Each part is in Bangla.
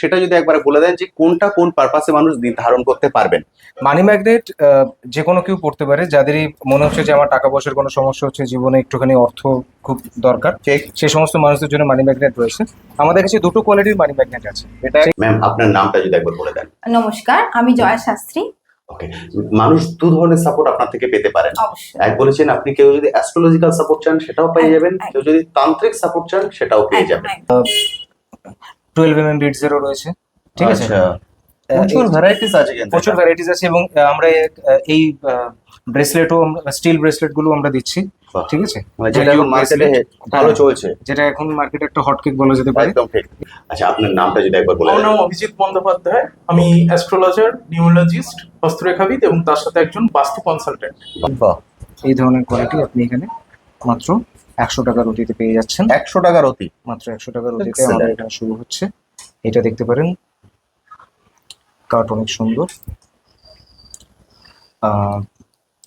সেটা যদি একবার বলে দেন যে কোনটা কোন পারপাসে মানুষ ধারণ করতে পারবেন। মানি ম্যাগনেট যে কোনো কেউ পড়তে পারে, যাদেরই মনে হচ্ছে যে আমার টাকা পয়সার কোনো সমস্যা হচ্ছে, জীবনে একটুখানি অর্থ খুব দরকার, ঠিক। সেই সমস্ত মানুষদের জন্য মানি ম্যাগনেট রয়েছে। আমাদের কাছে দুটো কোয়ালিটির মানি ম্যাগনেট আছে। এটা ম্যাম আপনার নামটা যদি একবার বলে দেন। নমস্কার, আমি জয়া শাস্ত্রী। ওকে, মানুষ দু ধরনের সাপোর্ট আপনার থেকে পেতে পারেন। অবশ্যই। এক বলেছেন আপনি কেউ যদি অ্যাস্ট্রোলজিক্যাল সাপোর্ট চান সেটাও পেয়ে যাবেন, একদম। কেউ যদি তান্ত্রিক সাপোর্ট চান সেটাও পেয়ে যাবেন। 12 mm বিটসেরও রয়েছে, ঠিক আছে। আচ্ছা, প্রচুর ভ্যারাইটিস আছে কিন্তু। প্রচুর ভ্যারাইটিস আছে, এবং আমরা এই ব্রেসলেটও, স্টিল ব্রেসলেট গুলো আমরা দিচ্ছি, ঠিক আছে, যেটা এখন মার্কেটে ভালো চলছে, যেটা এখন মার্কেটে একটা হটকেক বলা যেতে পারে। একদম ঠিক। আচ্ছা, আপনার নামটা যদি একবার বলে আমার দেন। নাম অভিজিৎ বন্দ্যোপাধ্যায়। আমি অ্যাস্ট্রোলজার, নিউমোলজিস্ট, হস্তরেখাবিদ এবং তার সাথে একজন বাস্তু কনসালটেন্ট। বাহ, এই ধরনের কোয়ালিটি আপনি এখানে মাত্র 100 টাকার অতিতে পেয়ে যাচ্ছেন। 100 টাকার অতি, মাত্র 100 টাকার অতিতে Excellent. আমাদের এখানে শুরু হচ্ছে। এটা দেখতে পারেন, কার্ট অনেক সুন্দর।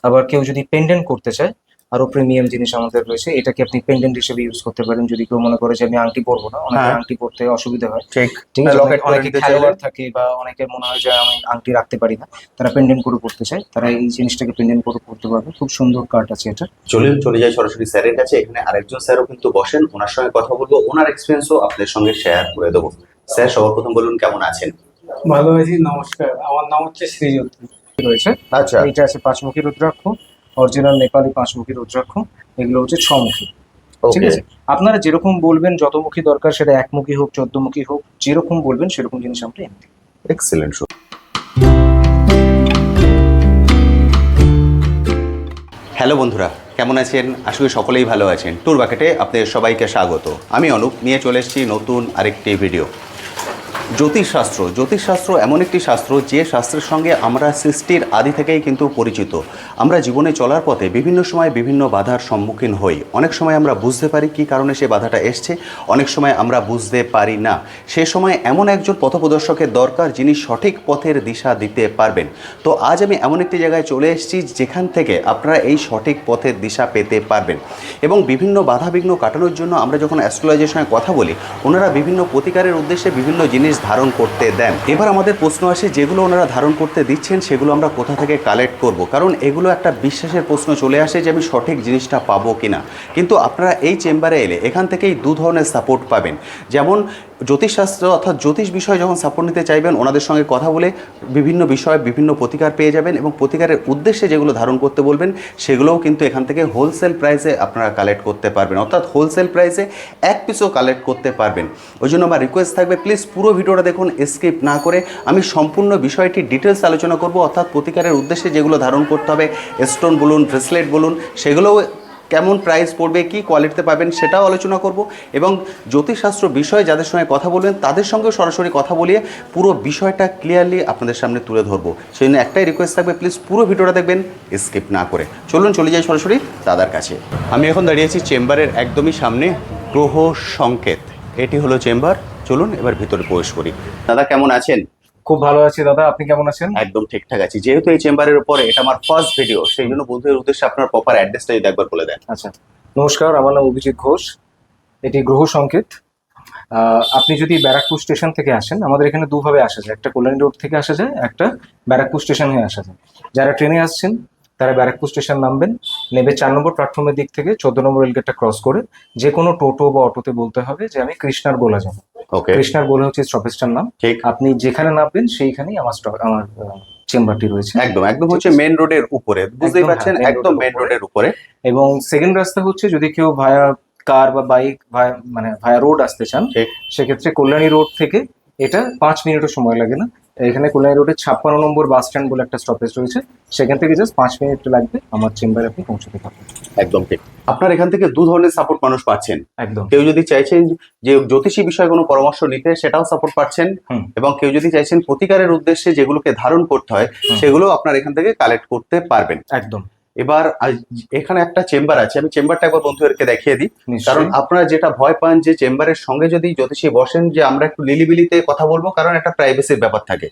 আবার কেউ যদি পেন্ডেন্ট করতে চায়, আরো প্রিমিয়াম জিনিস আমাদের রয়েছে। এটাকে আপনি পেন্ডেন্ট হিসেবে ইউজ করতে পারেন। যদি কেউ মনে করে যে আমি আংটি পরবো না, অনেকে হ্যাঁ। আংটি পরতে অসুবিধা হয়, ঠিক ঠিক আছে, লকেট করে অনেকে দিতে খেলোয়াড় চাইলে থাকে বা অনেকের মনে হয় যে আমি আংটি রাখতে পারি না, তারা পেন্ডেন্ট করে পড়তে চায়, তারা এই জিনিসটাকে পেন্ডেন্ট করে পড়তে পারবে। খুব সুন্দর কার্ড আছে এটা। চলে যাই সরাসরি স্যারের কাছে। এখানে আরেকজন স্যারও কিন্তু বসেন, ওনার সঙ্গে কথা বলবো, ওনার এক্সপিরিয়েন্সও আপনাদের সঙ্গে শেয়ার করে দেবো। স্যার, সবার প্রথম বলুন কেমন আছেন? ভালো আছি, নমস্কার। আমার নাম হচ্ছে শ্রীযুক্ত রয়েছে। আচ্ছা, এইটা আছে 5 মুখী রুদ্রাক্ষ, অরিজিনাল নেপালি 5 মুখী রুদ্রাক্ষ। এগুলো হচ্ছে 6 মুখী, ঠিক ওকে, আছে। আপনারা যেরকম বলবেন, যত মুখী দরকার, সেটা 1 মুখী হোক, 14 মুখী হোক, যেরকম বলবেন সেরকম জিনিস আমরা এনে দিই। এক্সেলেন্ট। হ্যালো বন্ধুরা, কেমন আছেন? আশা করি সকলেই ভালো আছেন। ট্যুর বাকেটে আপনাদের সবাইকে স্বাগত। আমি অনুপ, নিয়ে চলে এসেছি নতুন আরেকটি ভিডিও। জ্যোতিষশাস্ত্র এমন একটি শাস্ত্র, যে শাস্ত্রের সঙ্গে আমরা সৃষ্টির আদি থেকেই কিন্তু পরিচিত। আমরা জীবনে চলার পথে বিভিন্ন সময় বিভিন্ন বাধার সম্মুখীন হই। অনেক সময় আমরা বুঝতে পারি কী কারণে সে বাধাটা এসছে, অনেক সময় আমরা বুঝতে পারি না। সে সময় এমন একজন পথপ্রদর্শকের দরকার, যিনি সঠিক পথের দিশা দিতে পারবেন। তো আজ আমি এমন একটি জায়গায় চলে এসেছি যেখান থেকে আপনারা এই সঠিক পথের দিশা পেতে পারবেন। এবং বিভিন্ন বাধাবিঘ্ন কাটানোর জন্য আমরা যখন অ্যাস্ট্রোলজির সঙ্গে কথা বলি, ওনারা বিভিন্ন প্রতিকারের উদ্দেশ্যে বিভিন্ন জিনিস ধারণ করতে দেন। এবার আমাদের প্রশ্ন আসে, যেগুলো ওনারা ধারণ করতে দিচ্ছেন সেগুলো আমরা কোথা থেকে কালেক্ট করব? কারণ এগুলো একটা বিশ্বাসের প্রশ্ন চলে আসে যে আমি সঠিক জিনিসটা পাবো কিনা। কিন্তু আপনারা এই চেম্বারে এলে এখান থেকেই দু ধরনের সাপোর্ট পাবেন। যেমন জ্যোতিষশাস্ত্র অর্থাৎ জ্যোতিষ বিষয়ে যখন সাপোর্ট নিতে চাইবেন, ওনাদের সঙ্গে কথা বলে বিভিন্ন বিষয়ে বিভিন্ন প্রতিকার পেয়ে যাবেন, এবং প্রতিকারের উদ্দেশ্যে যেগুলো ধারণ করতে বলবেন সেগুলোও কিন্তু এখান থেকে হোলসেল প্রাইসে আপনারা কালেক্ট করতে পারবেন, অর্থাৎ হোলসেল প্রাইসে 1 পিসও কালেক্ট করতে পারবেন। ওই জন্য আমার রিকোয়েস্ট থাকবে, প্লিজ পুরো ভিডিওটা দেখুন, স্কিপ না করে। আমি সম্পূর্ণ বিষয়টি ডিটেলস আলোচনা করব, অর্থাৎ প্রতিকারের উদ্দেশ্যে যেগুলো ধারণ করতে হবে, স্টোন বলুন, ব্রেসলেট বলুন, সেগুলোও কেমন প্রাইস পড়বে, কী কোয়ালিটিতে পাবেন সেটাও আলোচনা করব। এবং জ্যোতিষশাস্ত্র বিষয়ে যাদের সঙ্গে কথা বলবেন তাদের সঙ্গে সরাসরি কথা বলিয়ে পুরো বিষয়টা ক্লিয়ারলি আপনাদের সামনে তুলে ধরবো। সেই জন্য একটাই রিকোয়েস্ট থাকবে, প্লিজ পুরো ভিডিওটা দেখবেন স্কিপ না করে। চলে যাই সরাসরি দাদার কাছে। আমি এখন দাঁড়িয়েছি চেম্বারের একদমই সামনে, গ্রহ সংকেত। এটি হলো চেম্বার। চলুন এবার ভিতরে প্রবেশ করি। দাদা কেমন আছেন? খুব ভালো আছি দাদা, আপনি কেমন আছেন? একদম ঠিকঠাক আছি। যেহেতু এই চেম্বারের উপরে এটা আমার ফার্স্ট ভিডিও, সেই জন্য বন্ধুদের উদ্দেশ্যে আপনার প্রপার অ্যাড্রেসটা যদি একবার বলে দেন। আচ্ছা, নমস্কার, আমার নাম অভিজিৎ ঘোষ। এটি গ্রহ সংকেত। আপনি যদি ব্যারাকপুর স্টেশন থেকে আসেন, আমাদের এখানে দুভাবে আসা যায়, একটা কল্যাণী রোড থেকে আসা যায়, একটা ব্যারাকপুর স্টেশন হয়ে আসা যায়। যারা ট্রেনে আসছেন তারা ব্যারাকপুর স্টেশন নামবেন, নেবে 4 নম্বর প্ল্যাটফর্মের দিক থেকে 14 নম্বর রেলগেটটা ক্রস করে যে কোনো টোটো বা অটোতে বলতে হবে যে আমি কৃষ্ণার গোলা যাবো। ওকে, কৃষ্ণার গোলা হচ্ছে স্টপেজটার নাম। ঠিক। আপনি যেখানে নামবেন সেইখানেই আমার চেম্বারটি রয়েছে। একদম হচ্ছে মেন রোডের উপরে, বুঝতেই পারছেন, একদম মেন রোডের উপরে। এবং সেকেন্ড রাস্তা হচ্ছে যদি কেউ ভায়া কার বা বাইক ভায়া রোড আসতে চান, সেক্ষেত্রে কল্যাণী রোড থেকে এটা 5 মিনিটও সময় লাগে না। এখানে কল্যাণী রোডে 56 নম্বর বাস স্ট্যান্ড বলে একটা স্টপেজ রয়েছে, সেখান থেকে জাস্ট 5 মিনিট লাগবে আমার চেম্বারে আপনি পৌঁছতে পারবেন। একদম ঠিক। আপনার এখান থেকে দু ধরনের সাপোর্ট মানুষ পাচ্ছেন। একদম। কেউ যদি চাইছেন যে জ্যোতিষী বিষয়ে কোনো পরামর্শ নিতে, সেটাও সাপোর্ট পাচ্ছেন। এবং কেউ যদি চাইছেন প্রতিকারের উদ্দেশ্যে যেগুলোকে ধারণ করতে হয়, সেগুলো আপনার এখান থেকে কালেক্ট করতে পারবেন। একদম। এবার এখানে একটা চেম্বার আছে, আমি চেম্বারটা একবার বন্ধুদেরকে দেখিয়ে দিই। কারণ আপনারা যেটা ভয় পান যে চেম্বারের সঙ্গে যদি জ্যোতিষী বসেন যে আমরা একটু লিলিবিলিতে কথা বলবো, কারণ একটা প্রাইভেসির ব্যাপার থাকে।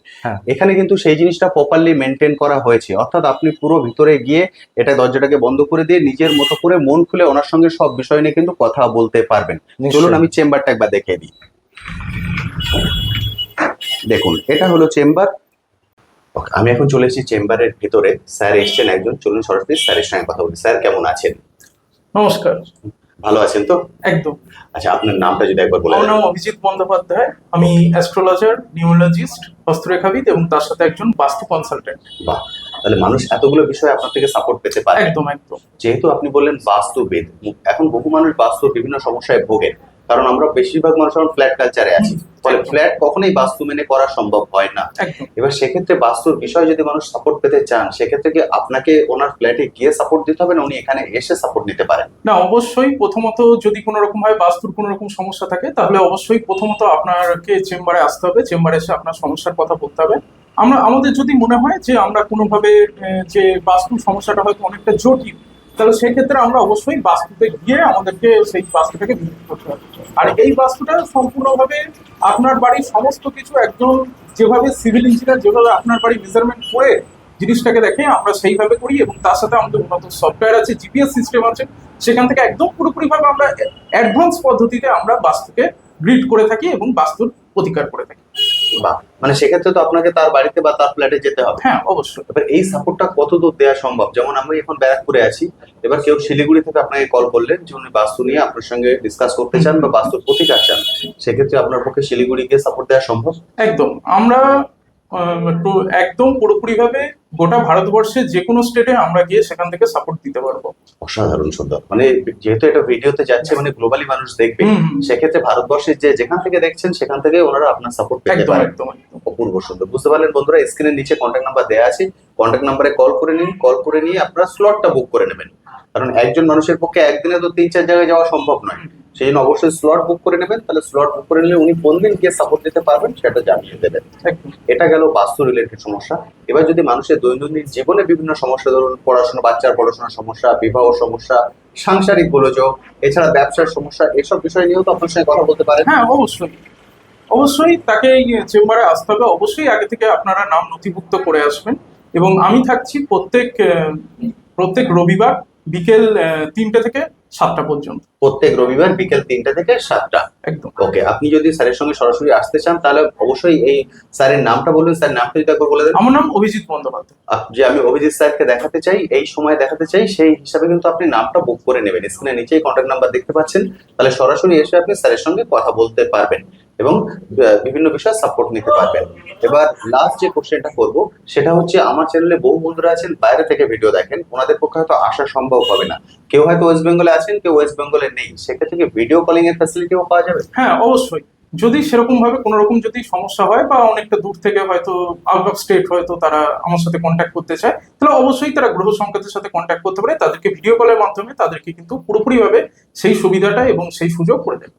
এখানে কিন্তু সেই জিনিসটা প্রপারলি মেনটেন করা হয়েছে, অর্থাৎ আপনি পুরো ভিতরে গিয়ে এটা দরজাটাকে বন্ধ করে দিয়ে নিজের মতো করে মন খুলে ওনার সঙ্গে সব বিষয় নিয়ে কিন্তু কথা বলতে পারবেন। চলুন আমি চেম্বারটা একবার দেখিয়ে দিই। দেখুন এটা হলো চেম্বার। আমি এখন চলে এসেছি চেম্বারের ভিতরে। স্যার এসছেন একজন, চলুন সরাসরি স্যারের সঙ্গে কথা বলি। স্যার কেমন আছেন? নমস্কার। ভালো আছেন তো? একদম। আচ্ছা, আপনার নামটা যদি একবার বলে আমার দেন। নাম অভিজিৎ বন্দ্যোপাধ্যায়। আমি অ্যাস্ট্রোলজার, নিউমোলজিস্ট, হস্তরেখাবিদ এবং তার সাথে একজন বাস্তু কনসালটেন্ট। বাহ, তাহলে মানুষ এতগুলো বিষয়ে আপনার থেকে সাপোর্ট পেতে পারে। একদম একদম। যেহেতু আপনি বললেন বাস্তুবিদ, এখন বহু মানুষ বাস্তুর বিভিন্ন সমস্যায় ভোগে, কারণ আমরা বেশিরভাগ মানুষ এখন ফ্ল্যাট কালচারে আছি, ফলে একদম। ফ্ল্যাট কখনোই বাস্তু মেনে করা সম্ভব হয় না। একদম। এবার সেক্ষেত্রে বাস্তুর বিষয়ে যদি মানুষ সাপোর্ট পেতে চান, সেক্ষেত্রে কি আপনাকে ওনার ফ্ল্যাটে গিয়ে সাপোর্ট দিতে হবে না উনি এখানে এসে সাপোর্ট নিতে পারেন? না, অবশ্যই প্রথমত যদি কোনো রকম ভাবে বাস্তুর কোনো রকম সমস্যা থাকে তাহলে অবশ্যই প্রথমত আপনাকে চেম্বারে আসতে হবে। চেম্বারে এসে আপনার সমস্যার কথা বলতে হবে। আমাদের যদি মনে হয় যে আমরা কোনোভাবে যে বাস্তুর সমস্যাটা হয়তো অনেকটা জটিল, তাহলে সেক্ষেত্রে আমরা অবশ্যই বাস্তুতে গিয়ে আমাদেরকে সেই বাস্তুটাকে ভিজিট করতে হবে। আর এই বাস্তুটা সম্পূর্ণভাবে আপনার বাড়ির সমস্ত কিছু একদম যেভাবে সিভিল ইঞ্জিনিয়ার যেভাবে আপনার বাড়ি মেজারমেন্ট করে জিনিসটাকে দেখে আমরা সেইভাবে করি, এবং তার সাথে আমাদের উন্নত সফটওয়্যার আছে, জিপিএস সিস্টেম আছে, সেখান থেকে একদম পুরোপুরিভাবে আমরা অ্যাডভান্স পদ্ধতিতে আমরা বাস্তুকে গ্রিড করে থাকি এবং বাস্তুর প্রতিকার করে থাকি। বা মানে সেক্ষেত্রে তো আপনাকে তার বাড়িতে বা তার ফ্ল্যাটে যেতে হবে। হ্যাঁ, অবশ্যই। এবার এই সাপোর্টটা কত দূর দেওয়া সম্ভব? যেমন আমি এখন ব্যারাকপুরে আছি, এবার কেউ শিলিগুড়ি থেকে আপনাকে কল করলেন যে উনি বাস্তু নিয়ে আপনার সঙ্গে ডিসকাস করতে চান বা বাস্তুর প্রতিকার চান, সেক্ষেত্রে আপনার পক্ষে শিলিগুড়ি গিয়ে সাপোর্ট দেওয়া সম্ভব? একদম। আমরা একদম পুরোপুরিভাবে গোটা ভারতবর্ষে যে কোনো স্টেটে আমরা গিয়ে সেখান থেকে সাপোর্ট দিতে পারবো। অসাধারণ সুন্দর। মানে যেহেতু এটা ভিডিওতে যাচ্ছে, মানে গ্লোবালি মানুষ দেখবে, সেক্ষেত্রে ভারতবর্ষের যে যেখান থেকে দেখছেন সেখান থেকে ওনারা আপনার সাপোর্ট পেতে একদম পারেন। একদম একদম। অপূর্ব সুন্দর। বুঝতে পারলেন বন্ধুরা, স্ক্রিনের নিচে কন্ট্যাক্ট নাম্বার দেওয়া আছে, কন্ট্যাক্ট নাম্বারে কল করে নিন। কল করে নিয়ে আপনারা স্লটটা বুক করে নেবেন, কারণ একজন মানুষের পক্ষে একদিনে তো 3-4 জায়গায় যাওয়া সম্ভব নয়। সেই জন্য অবশ্যই স্লট বুক করে নেবেন। তাহলে স্লট বুক করে নিলে উনি কোন দিন গিয়ে সাপোর্ট দিতে পারবেন সেটা জানিয়ে দেবেন। একদম। এটা গেল বাস্তু রিলেটেড সমস্যা। এবার যদি মানুষের দৈনন্দিন জীবনে বিভিন্ন সমস্যা, ধরুন পড়াশোনা, বাচ্চার পড়াশোনার সমস্যা, বিবাহ সমস্যা, সাংসারিক গোলযোগ, এছাড়া ব্যবসার সমস্যা, এসব বিষয় নিয়েও তো আপনার সঙ্গে কথা বলতে পারেন। হ্যাঁ, অবশ্যই। অবশ্যই তাকে চেম্বারে আসতে হবে। অবশ্যই আগে থেকে আপনারা নাম নথিভুক্ত করে আসবেন, এবং আমি থাকছি প্রত্যেক রবিবার বিকেল 3টে থেকে 7টা পর্যন্ত। প্রত্যেক রবিবার বিকেল 3টা থেকে 7টা। একদম। ওকে, আপনি যদি স্যারের সঙ্গে সরাসরি আসতে চান তাহলে অবশ্যই এই স্যারের নামটা বলবেন। স্যার নামটা যদি একবার বলে দেন। আমার নাম অভিজিৎ বন্দ্যোপাধ্যায়। যে আমি অভিজিৎ স্যারকে দেখাতে চাই, এই সময় দেখাতে চাই, সেই হিসাবে কিন্তু আপনি নামটা বুক করে নেবেন। স্ক্রিনের নিচেই কন্ট্যাক্ট নাম্বার দেখতে পাচ্ছেন, তাহলে সরাসরি এসে আপনি স্যারের সঙ্গে কথা বলতে পারবেন এবং বিভিন্ন বিষয়ে সাপোর্ট নিতে পারবেন। এবার লাস্ট যে কোশ্চেনটা করব সেটা হচ্ছে, আমার চ্যানেলে বহু বন্ধুরা আছেন বাইরে থেকে ভিডিও দেখেন, ওনাদের পক্ষে হয়তো আসা সম্ভব হবে না। কেউ হয়তো ওয়েস্ট বেঙ্গলে আছেন, কেউ ওয়েস্ট বেঙ্গলে নেই, সেক্ষেত্রে কি ভিডিও কলিং এর ফ্যাসিলিটিও পাওয়া যাবে? হ্যাঁ, অবশ্যই। যদি সেরকম ভাবে কোনো রকম যদি সমস্যা হয় বা অনেকটা দূর থেকে হয়তো আউট অফ স্টেট হয়তো তারা আমার সাথে কন্ট্যাক্ট করতে চায়, তাহলে অবশ্যই তারা গ্রহ সংকেতের সাথে কন্ট্যাক্ট করতে পারে। তাদেরকে ভিডিও কলের মাধ্যমে তাদেরকে কিন্তু পুরোপুরিভাবে সেই সুবিধাটা এবং সেই সুযোগ করে দেবে।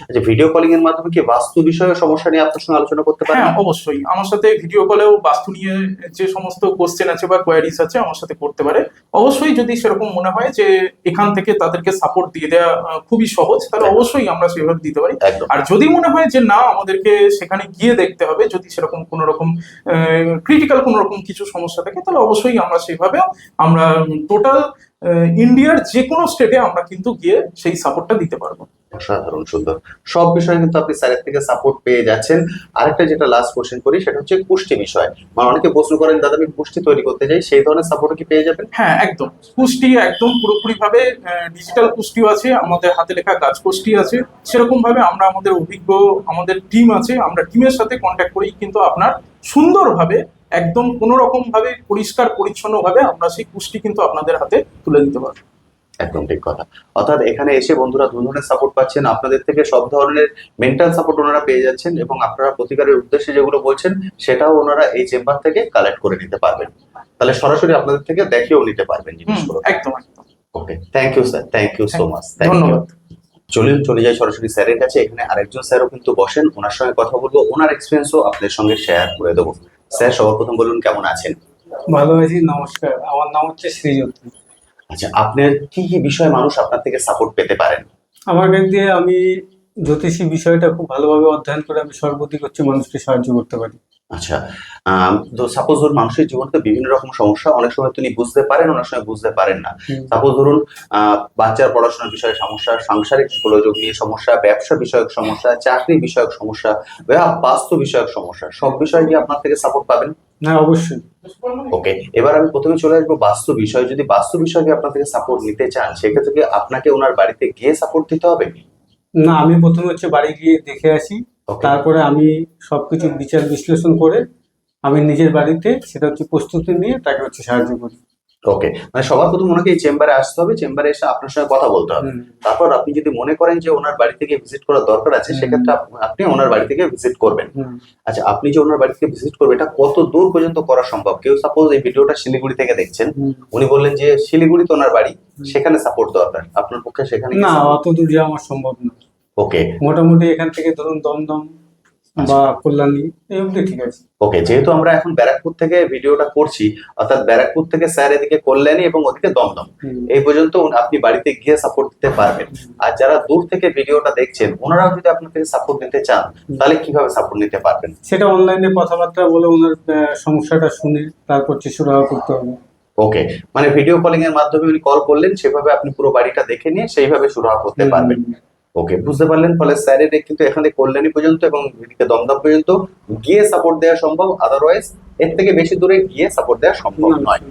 আচ্ছা, ভিডিও কলিং এর মাধ্যমে কি বাস্তু বিষয়ে সমস্যা নিয়ে আপনার সঙ্গে আলোচনা করতে পারেন? হ্যাঁ, অবশ্যই। আমার সাথে ভিডিও কলেও বাস্তু নিয়ে যে সমস্ত কোশ্চেন আছে বা কোয়ারিজ আছে আমার সাথে করতে পারে। অবশ্যই যদি সেরকম মনে হয় যে এখান থেকে তাদেরকে সাপোর্ট দিয়ে দেওয়া খুবই সহজ, তাহলে অবশ্যই আমরা সেভাবে দিতে পারি। একদম। আর যদি মনে হয় যে না, আমাদেরকে সেখানে গিয়ে দেখতে হবে, যদি সেরকম কোনো রকম ক্রিটিক্যাল কোনো রকম কিছু সমস্যা থাকে, তাহলে অবশ্যই আমরা সেইভাবে আমরা টোটাল ইন্ডিয়ার যে কোনো স্টেটে আমরা কিন্তু গিয়ে সেই সাপোর্টটা দিতে পারবো। অসাধারণ সুন্দর। সব বিষয়ে কিন্তু আপনি স্যারের থেকে সাপোর্ট পেয়ে যাচ্ছেন। আরেকটা যেটা লাস্ট কোশ্চেন করি সেটা হচ্ছে পুষ্টি বিষয়। মানে অনেকে প্রশ্ন করেন, দাদা আমি পুষ্টি তৈরি করতে চাই, সেই ধরনের সাপোর্ট কি পেয়ে যাবেন? হ্যাঁ, একদম। পুষ্টি একদম পুরোপুরি ভাবে ডিজিটাল পুষ্টিও আছে, আমাদের হাতে লেখা গাছ পুষ্টি আছে। সেরকম ভাবে আমরা আমাদের অভিজ্ঞ আমাদের টিম আছে, আমরা টিমের সাথে কন্ট্যাক্ট করেই কিন্তু আপনার সুন্দরভাবে একদম কোনো রকম ভাবে পরিষ্কার পরিচ্ছন্ন ভাবে আমরা সেই পুষ্টি কিন্তু আপনাদের হাতে তুলে দিতে পারবো। একদম ঠিক কথা। অর্থাৎ এখানে এসে বন্ধুরা দু ধরনের সাপোর্ট পাচ্ছেন। আপনাদের থেকে সব ধরনের মেন্টাল সাপোর্ট ওনারা পেয়ে যাচ্ছেন, এবং আপনারা প্রতিকারের উদ্দেশ্যে যেগুলো বলছেন সেটাও ওনারা এই চেম্বার থেকে কালেক্ট করে নিতে পারবেন। তাহলে সরাসরি আপনাদের থেকে দেখেও নিতে পারবেন জিনিসগুলো। একদম একদম। Okay, thank you sir, thank you so much. ধন্যবাদ। চলে যাই সরাসরি স্যারের কাছে। এখানে আরেকজন স্যারও কিন্তু বসেন, ওনার সঙ্গে কথা বলবো, ওনার এক্সপিরিয়েন্সও আপনাদের সঙ্গে শেয়ার করে দেবো। স্যার সবার প্রথম বলুন কেমন আছেন? ভালো আছি, নমস্কার। আমার নাম হচ্ছে শ্রীযুত। আচ্ছা, আপনার কি কি বিষয়ে মানুষ আপনার থেকে সাপোর্ট পেতে পারেন? আমার কাছ দিয়ে আমি জ্যোতিষী বিষয়টা খুব ভালোভাবে অধ্যয়ন করে আমি সর্বদিক হচ্ছে মানুষকে সাহায্য করতে পারি। আচ্ছা, তো সাপোজ ধরুন মানুষের জীবনে তো বিভিন্ন রকম সমস্যা, অনেক সময় তিনি বুঝতে পারেন, অনেক সময় বুঝতে পারেন না। সাপোজ ধরুন বাচ্চার পড়াশোনার বিষয়ে সমস্যা, সাংসারিক গোলযোগ নিয়ে সমস্যা, ব্যবসা বিষয়ক সমস্যা, চাকরি বিষয়ক সমস্যা বা বাস্তু বিষয়ক সমস্যা, সব বিষয়ে কি আপনার থেকে সাপোর্ট পাবেন? হ্যাঁ, অবশ্যই। ওকে, এবার আমি প্রথমে চলে আসবো বাস্তু বিষয়। যদি বাস্তু বিষয়কে আপনার থেকে সাপোর্ট নিতে চান, সেক্ষেত্রে কি আপনাকে ওনার বাড়িতে গিয়ে সাপোর্ট দিতে হবে? না, আমি প্রথমে হচ্ছে বাড়ি গিয়ে দেখে আসি, ওকে, তারপরে আমি সবকিছু বিচার বিশ্লেষণ করে আমি নিজের বাড়িতে সেটা হচ্ছে প্রস্তুতি নিয়ে তাকে হচ্ছে সাহায্য করি। ওকে, মানে সবার প্রথম ওনাকে এই চেম্বারে আসতে হবে, চেম্বারে এসে আপনার সঙ্গে কথা বলতে হবে। হুম, তারপর আপনি যদি মনে করেন যে ওনার বাড়ি থেকে ভিজিট করার দরকার আছে, হুম। সেক্ষেত্রে আপনি ওনার বাড়ি থেকে ভিজিট করবেন। হুম, আচ্ছা, আপনি যে ওনার বাড়ি থেকে ভিজিট করবেন, এটা কত দূর পর্যন্ত করা সম্ভব? কেউ সাপোজ এই ভিডিওটা শিলিগুড়ি থেকে দেখছেন, হুম। উনি বললেন যে শিলিগুড়িতে ওনার বাড়ি, সেখানে সাপোর্ট দরকার, আপনার পক্ষে সেখানে না, অত দূর যাওয়া আমার সম্ভব না। ওকে, মোটামুটি এখান থেকে ধরুন দমদম বা কল্যাণী এই অবধি ঠিক আছে। ওকে, যেহেতু আমরা এখন ব্যারাকপুর থেকে ভিডিওটা করছি, অর্থাৎ ব্যারাকপুর থেকে স্যার এদিকে কল্যাণী এবং ওদিকে দমদম, হুম, এই পর্যন্ত আপনি বাড়িতে গিয়ে সাপোর্ট দিতে পারবেন। আর যারা দূর থেকে ভিডিওটা দেখছেন, ওনারাও যদি আপনার থেকে সাপোর্ট নিতে চান, তাহলে কিভাবে সাপোর্ট নিতে পারবেন? সেটা অনলাইনে কথাবার্তা বলে ওনার সমস্যাটা শুনে তারপর সুরাহা করতে হবে। ওকে, মানে ভিডিও কলিং এর মাধ্যমে উনি কল করলেন, সেভাবে আপনি পুরো বাড়িটা দেখে নিয়ে সেইভাবে সুরাহা করতে হুম, পারবেন। ওকে, বুঝতে পারলেন। ফলে স্যারের কিন্তু এখানে কল্যাণী পর্যন্ত এবং এদিকে দমদম পর্যন্ত গিয়ে সাপোর্ট দেওয়া সম্ভব, আদারওয়াইজ এর থেকে বেশি দূরে গিয়ে সাপোর্ট দেওয়া সম্ভব না, নয়।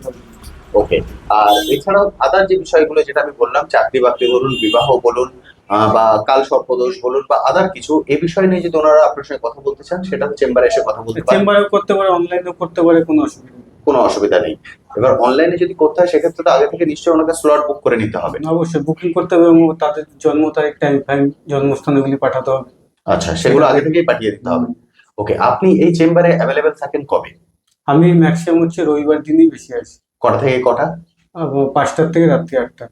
ওকে, আর এছাড়াও আদার যে বিষয়গুলো যেটা আমি বললাম, চাকরি বাকরি বলুন, বিবাহ বলুন, বা কাল সর্পদোষ বলুন, বা আদার কিছু, এই বিষয় নিয়ে যদি ওনারা আপনার সঙ্গে কথা বলতে চান, সেটা চেম্বারে এসে কথা বলতে পারেন, চেম্বারেও করতে পারে, অনলাইনেও করতে পারে, কোনো অসুবিধা নেই। কোনো অসুবিধা নেই। এবার অনলাইনে যদি করতে হয়, সেক্ষেত্রে তো আগে থেকে নিশ্চয়ই ওনাকে স্লট বুক করে নিতে হবে। অবশ্যই বুকিং করতে হবে এবং তাদের জন্ম তারিখ, টাইম ফাইম, জন্মস্থান এগুলি পাঠাতে হবে। আচ্ছা, সেগুলো আগে থেকেই পাঠিয়ে দিতে হবে। ওকে, আপনি এই চেম্বারে অ্যাভেলেবেল থাকেন কবে? আমি ম্যাক্সিমাম হচ্ছে রবিবার দিনই বেশি আসি, কটা থেকে কটা? 5টার থেকে রাত্রি 8টা।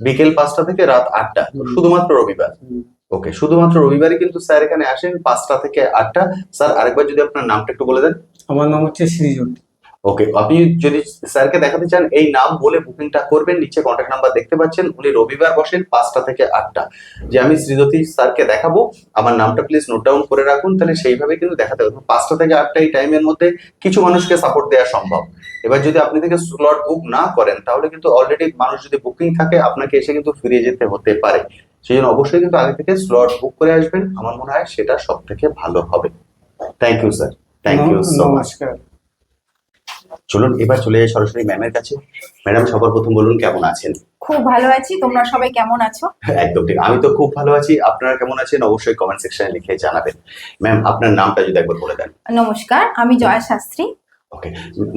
বিকেল 5টা থেকে রাত 8টা, হুম। শুধুমাত্র রবিবার? হুম। ওকে, শুধুমাত্র রবিবারই কিন্তু স্যার এখানে আসেন 5টা থেকে 8টা। স্যার আরেকবার যদি আপনার নামটা একটু বলে দেন। আমার নাম হচ্ছে শ্রীজোট। ওকে, আপনি যদি স্যারকে দেখাতে চান, এই নাম বলে বুকিংটা করবেন। নিচে কন্ট্যাক্ট নাম্বার দেখতে পাচ্ছেন, উনি রবিবার বসেন 5টা থেকে 8টা। যে আমি শ্রীজ্যোতি স্যারকে দেখাবো, আমার নামটা প্লিজ নোট ডাউন করে রাখুন, তাহলে সেইভাবে কিন্তু দেখাতে হবে। 5টা থেকে 8টা এই টাইমের মধ্যে কিছু মানুষকে সাপোর্ট দেওয়া সম্ভব। এবার যদি আপনি থেকে স্লট বুক না করেন, তাহলে কিন্তু অলরেডি মানুষ যদি বুকিং থাকে, আপনাকে এসে কিন্তু ফিরে যেতে হতে পারে। সেই জন্য অবশ্যই কিন্তু আগে থেকে স্লট বুক করে আসবেন, আমার মনে হয় সেটা সব থেকে ভালো হবে। Thank you sir, thank you so much. নমস্কার। চলুন এবার চলে যাই সরাসরি ম্যামের কাছে। ম্যাডাম, সবার প্রথম বলুন কেমন আছেন? খুব ভালো আছি, তোমরা সবাই কেমন আছো? একদম ঠিক, আমি তো খুব ভালো আছি। আপনারা কেমন আছেন অবশ্যই কমেন্ট সেকশনে লিখে জানাবেন। ম্যাম, আপনার নামটা যদি একবার বলে দেন। নমস্কার, আমি জয়া শাস্ত্রী। ওকে,